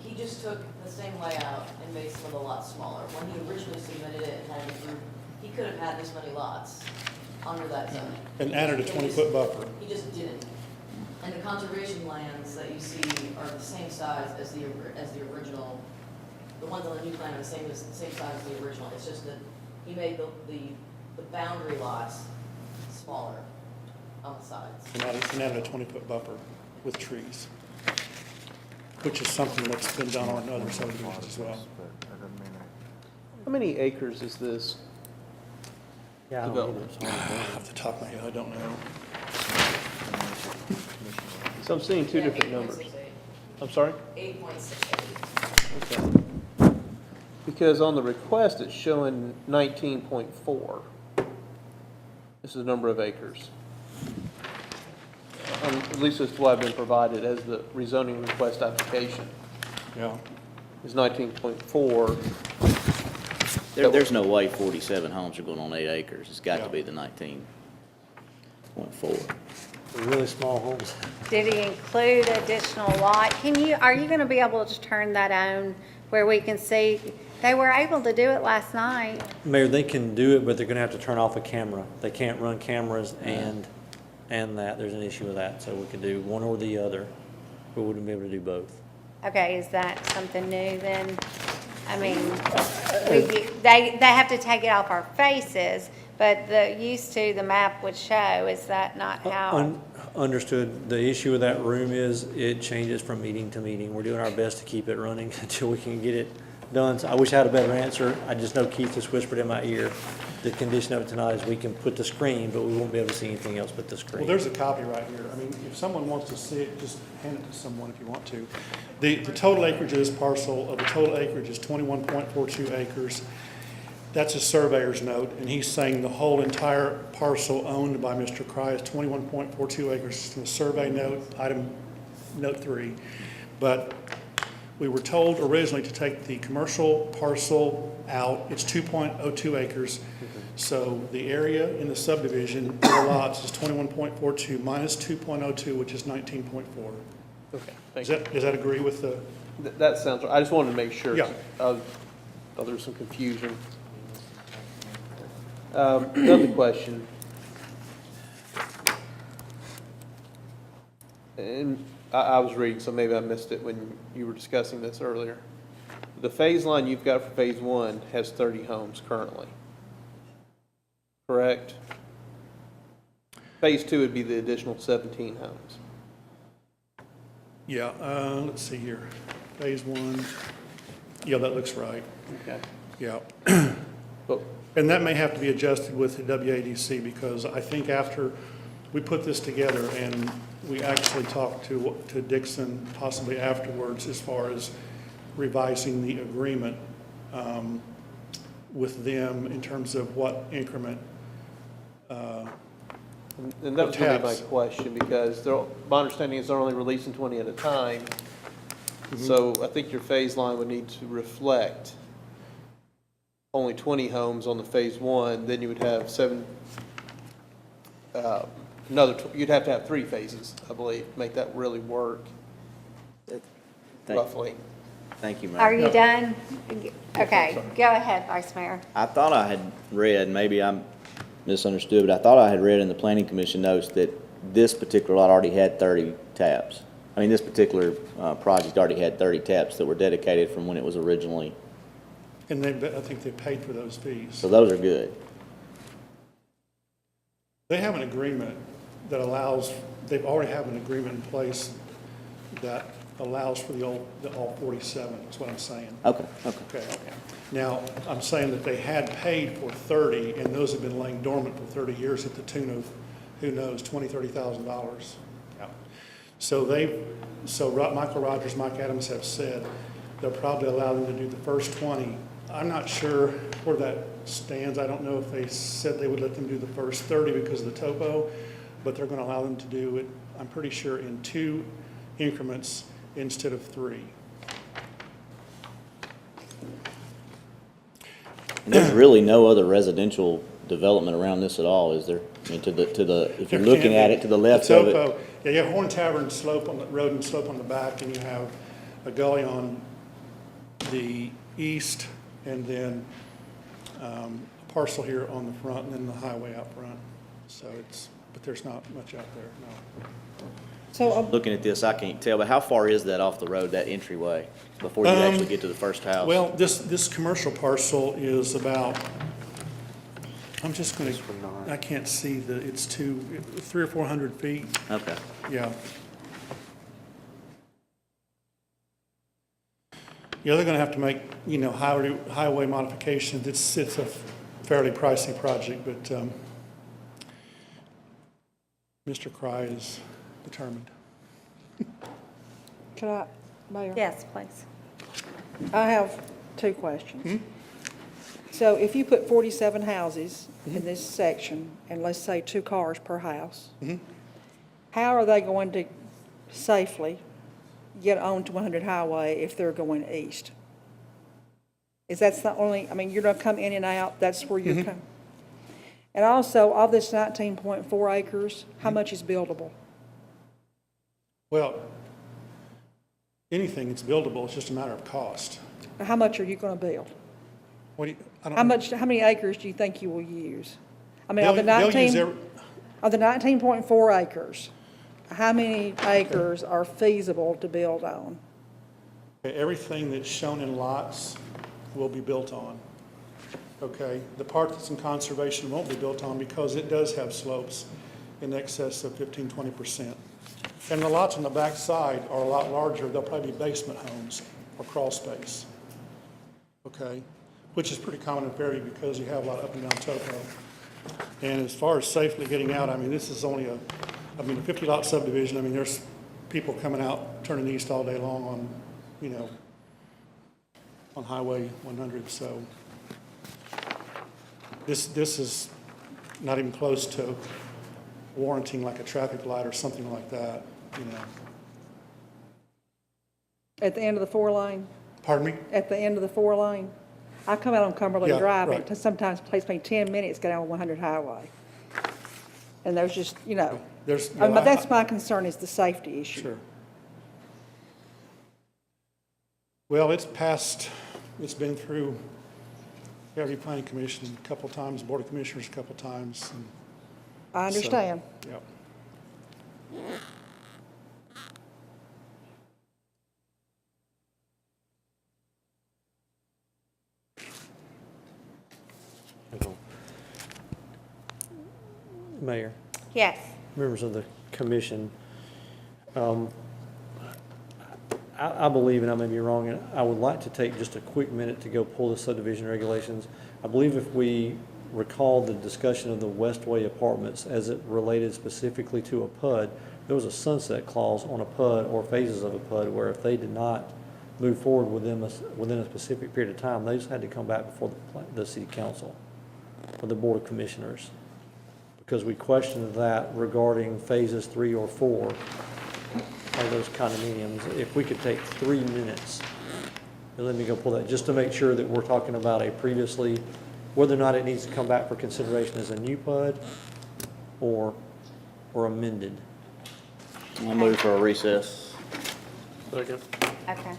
he just took the same layout and made some of the lots smaller. When he originally submitted it and had it approved, he could have had this many lots under that zone. And added a 20-foot buffer. He just didn't. And the conservation lands that you see are the same size as the original. The ones on the new plan are the same size as the original. It's just that he made the boundary lots smaller on the sides. And added a 20-foot buffer with trees, which is something that's been done on other subdivisions as well. How many acres is this development? Off the top of my head, I don't know. So I'm seeing two different numbers. 8.68. I'm sorry? 8.68. Okay. Because on the request, it's showing 19.4. This is the number of acres. At least that's what I've been provided as the rezoning request application, Yeah. is 19.4. There's no way 47 homes are going on 8 acres. It's got Yeah. to be the 19.4. Really small homes. Did he include additional lot? Are you gonna be able to turn that on where we can see? They were able to do it last night. Mayor, they can do it, but they're gonna have to turn off a camera. They can't run cameras and that. There's an issue with that. So we could do one or the other. We wouldn't be able to do both. Okay, is that something new then? I mean, they have to take it off our faces, but the map would show, is that not how? Understood. The issue with that room is it changes from meeting to meeting. We're doing our best to keep it running until we can get it done. So I wish I had a better answer. I just know Keith just whispered in my ear. The condition of it tonight is we can put the screen, but we won't be able to see anything else but the screen. Well, there's a copy right here. I mean, if someone wants to see it, just hand it to someone if you want to. The total acreage of this parcel, the total acreage is 21.42 acres. That's a surveyor's note, and he's saying the whole entire parcel owned by Mr. Cry is 21.42 acres. It's in the survey note, item note 3. But we were told originally to take the commercial parcel out. It's 2.02 acres. So the area in the subdivision, the lots, is 21.42 minus 2.02, which is 19.4. Okay, thank you. Does that agree with the? That sounds right. I just wanted to make sure. Yeah. Thought there was some confusion. Another question. And I was reading, so maybe I missed it when you were discussing this earlier. The phase line you've got for phase 1 has 30 homes currently, correct? Phase 2 would be the additional 17 homes. Yeah, let's see here. Phase 1. Yeah, that looks right. Okay. Yeah. But And that may have to be adjusted with the WADC, because I think after we put this together and we actually talked to Dixon possibly afterwards as far as revising the agreement with them in terms of what increment. And that was going to be my Taps. question, because my understanding is they're only releasing 20 at a time. So I think your phase line would need to reflect only 20 homes on the phase 1, then you would have you'd have to have 3 phases, I believe, to make that really work, roughly. Thank you, Mayor. Are you done? Okay, go ahead, Vice Mayor. I thought I had read, maybe I'm misunderstood, but I thought I had read in the Planning Commission notes that this particular lot already had 30 taps. I mean, this particular project already had 30 taps that were dedicated from when it was originally And I think they paid for those fees. So those are good. They have an agreement that allows, they've already have an agreement in place that allows for all 47, is what I'm saying. Okay. Okay. Now, I'm saying that they had paid for 30, and those have been laying dormant for 30 years at the tune of, who knows, $20,000, $30,000. Yeah. So Michael Rogers, Mike Adams have said they'll probably allow them to do the first 20. I'm not sure where that stands. I don't know if they said they would let them do the first 30 because of the topo, but they're going to allow them to do it, I'm pretty sure, in 2 increments instead of 3. And there's really no other residential development around this at all, is there? I mean, if you're looking at it to the left of it. topo, yeah, you have Horn Tavern slope on the road and slope on the back, and you have a gully on the east, and then a parcel here on the front, and then the highway out front. So but there's not much out there, no. So, Looking at this, I can't tell, but how far is that off the road, that entryway, before you actually get to the first house? Well, this commercial parcel is about, I'm just gonna, I can't see it's 300 or 400 feet, Okay. yeah. Yeah, they're gonna have to make, highway modifications. It's a fairly pricey project, but, Mr. Cry is determined. can I, Mayor? Yes, please. I have 2 questions. So if you put 47 houses in this section, and let's say 2 cars per house, how are they going to safely get onto 100 Highway if they're going east? That's the only, you're going to come in and out, that's where you're coming. And also, of this 19.4 acres, how much is buildable? Well, anything that's buildable, it's just a matter of cost. How much are you going to build? What do you, I don't. How many acres do you think you will use? Of the They'll use 19, of the 19.4 acres, how many acres are feasible to build on? Everything that's shown in lots will be built on. Okay, the part that's in conservation won't be built on because it does have slopes in excess of 15-20%. And the lots on the back side are a lot larger. They'll probably be basement homes or crawl space. Okay, which is pretty common in Fairview because you have a lot of up and down topo. And as far as safely getting out, this is only a 50-lot subdivision. There's people coming out, turning east all day long on, on Highway 100. So this is not even close to warranting like a traffic light or something like that, At the end of the 4-lane? Pardon me? At the end of the 4-lane? I come out on Cumberland Yeah, Drive, and right. it sometimes takes me 10 minutes to get on 100 Highway. And there's just, but that's my concern, is the safety issue. Sure. Well, it's been through Fairview Planning Commission a couple times, Board of Commissioners a couple times. And I understand. Yep. Mayor, Yes. members of the commission, I believe, and I may be wrong, and I would like to take just a quick minute to go pull the subdivision regulations. I believe if we recall the discussion of the Westway Apartments as it related specifically to a PUD, there was a sunset clause on a PUD or phases of a PUD where if they did not move forward within a specific period of time, they just had to come back before the city council or the board of commissioners. Because we questioned that regarding phases 3 or 4 of those condominiums. If we could take 3 minutes, and let me go pull that, just to make sure that we're talking about a previously, whether or not it needs to come back for consideration as a new PUD or amended. I'll move for a recess. Second. Okay.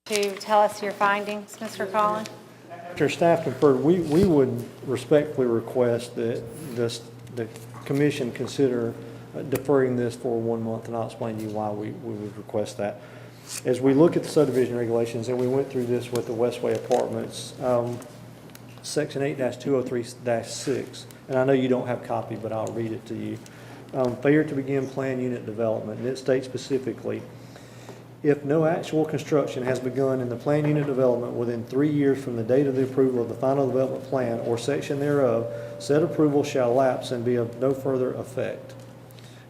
to tell us your findings, Mr. Collins? After staff conferred, we would respectfully request that the commission consider deferring this for 1 month, and I'll explain to you why we would request that. As we look at the subdivision regulations, and we went through this with the Westway Apartments, Section 8-203-6, and I know you don't have a copy, but I'll read it to you. Failure to begin planned unit development, and it states specifically, if no actual construction has begun in the planned unit development within 3 years from the date of the approval of the final development plan or section thereof, said approval shall lapse and be of no further effect.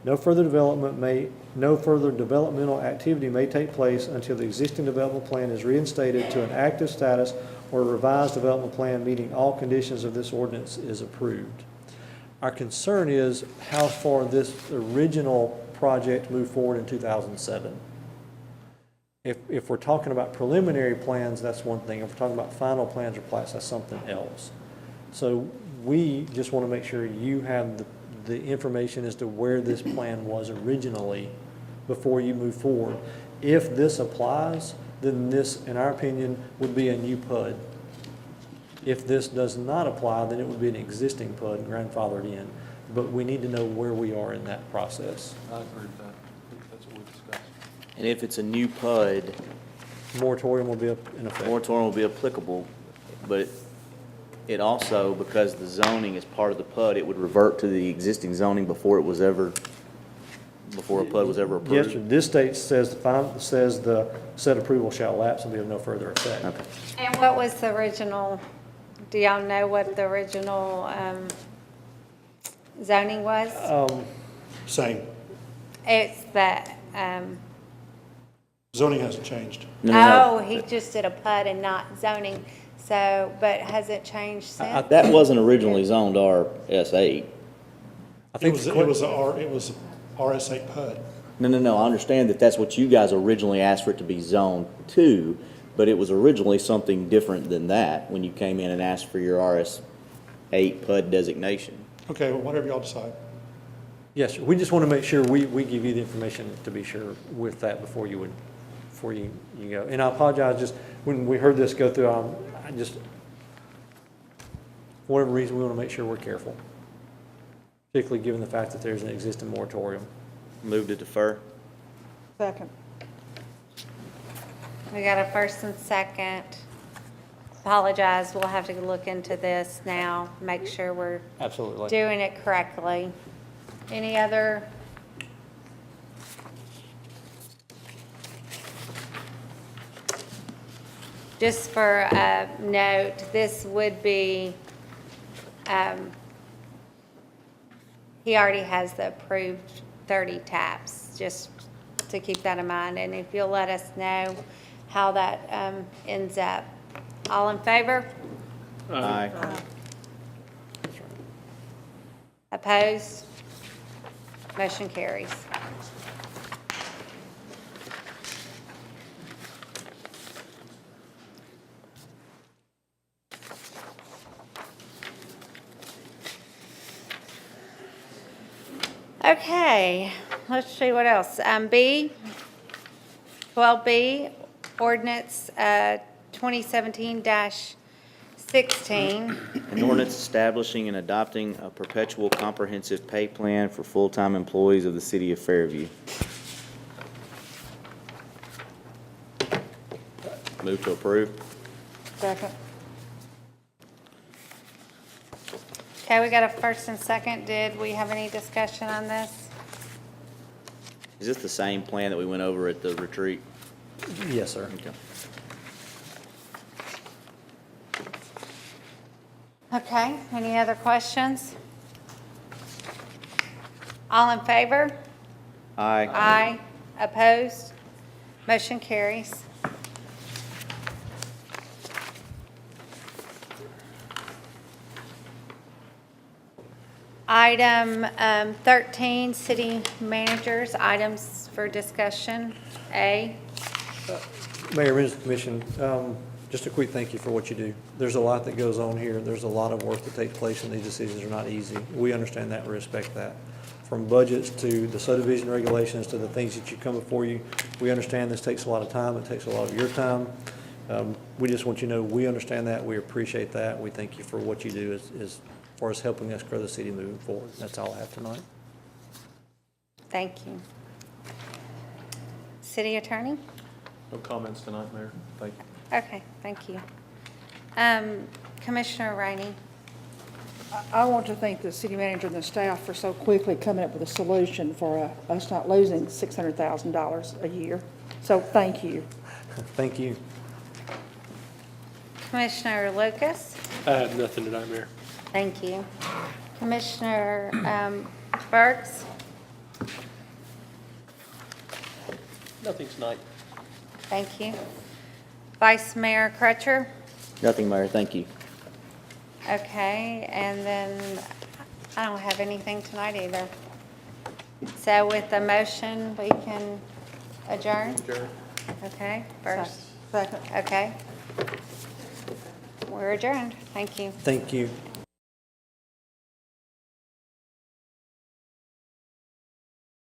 No further developmental activity may take place until the existing development plan is reinstated to an active status or a revised development plan meeting all conditions of this ordinance is approved. Our concern is how far this original project moved forward in 2007. If we're talking about preliminary plans, that's one thing. If we're talking about final plans or plats, that's something else. So we just want to make sure you have the information as to where this plan was originally before you move forward. If this applies, then this, in our opinion, would be a new PUD. If this does not apply, then it would be an existing PUD grandfathered in. But we need to know where we are in that process. I agree with that. I think that's what we discussed. And if it's a new PUD, Moratorium will be in effect. moratorium will be applicable, but it also, because the zoning is part of the PUD, it would revert to the existing zoning before a PUD was ever approved? Yes, sir. This state says the said approval shall lapse and be of no further effect. Okay. And what was the original, do y'all know what the original zoning was? Same. It's the, Zoning hasn't changed. oh, he just did a PUD and not zoning, so, but has it changed since? That wasn't originally zoned RS8. I think It was RS8 PUD. No, I understand that that's what you guys originally asked for it to be zoned to, but it was originally something different than that when you came in and asked for your RS8 PUD designation. Okay, well, whatever y'all decide. Yes, sir. We just want to make sure we give you the information to be sure with that before you go. And I apologize, just when we heard this go through, for whatever reason, we want to make sure we're careful, particularly given the fact that there's an existing moratorium. Move to defer. Second. We got a first and second. Apologize, we'll have to look into this now, make sure we're Absolutely. doing it correctly. Any other? Just for a note, this would be, he already has the approved 30 taps, just to keep that in mind. And if you'll let us know how that ends up. All in favor? Aye. Opposed? Motion carries. Okay, let's see what else. B, 12B, ordinance 2017-16. An ordinance establishing and adopting a perpetual comprehensive pay plan for full-time employees of the city of Fairview. Move to approve. Second. Okay, we got a first and second. Did we have any discussion on this? Is this the same plan that we went over at the retreat? Yes, sir. Okay. Okay, any other questions? All in favor? Aye. Aye. Opposed? Motion carries. Item 13, city managers, items for discussion. A. Mayor, members of the commission, just a quick thank you for what you do. There's a lot that goes on here. There's a lot of work that takes place, and these decisions are not easy. We understand that and respect that. from budgets to the subdivision regulations to the things that you come before you. We understand this takes a lot of time, it takes a lot of your time. We just want you to know, we understand that, we appreciate that, we thank you for what you do as far as helping us grow the city moving forward. That's all I have tonight. Thank you. City Attorney? No comments tonight, Mayor. Thank you. Okay, thank you. Commissioner Rainey? I want to thank the city manager and the staff for so quickly coming up with a solution for us not losing $600,000 a year. So thank you. Thank you. Commissioner Lucas? I have nothing tonight, Mayor. Thank you. Commissioner Burks? Nothing tonight. Thank you. Vice Mayor Crutcher? Nothing, Mayor, thank you. Okay, and then I don't have anything tonight either. So with the motion, we can adjourn? Adjourn. Okay, first, Second. okay. We're adjourned. Thank you. Thank you.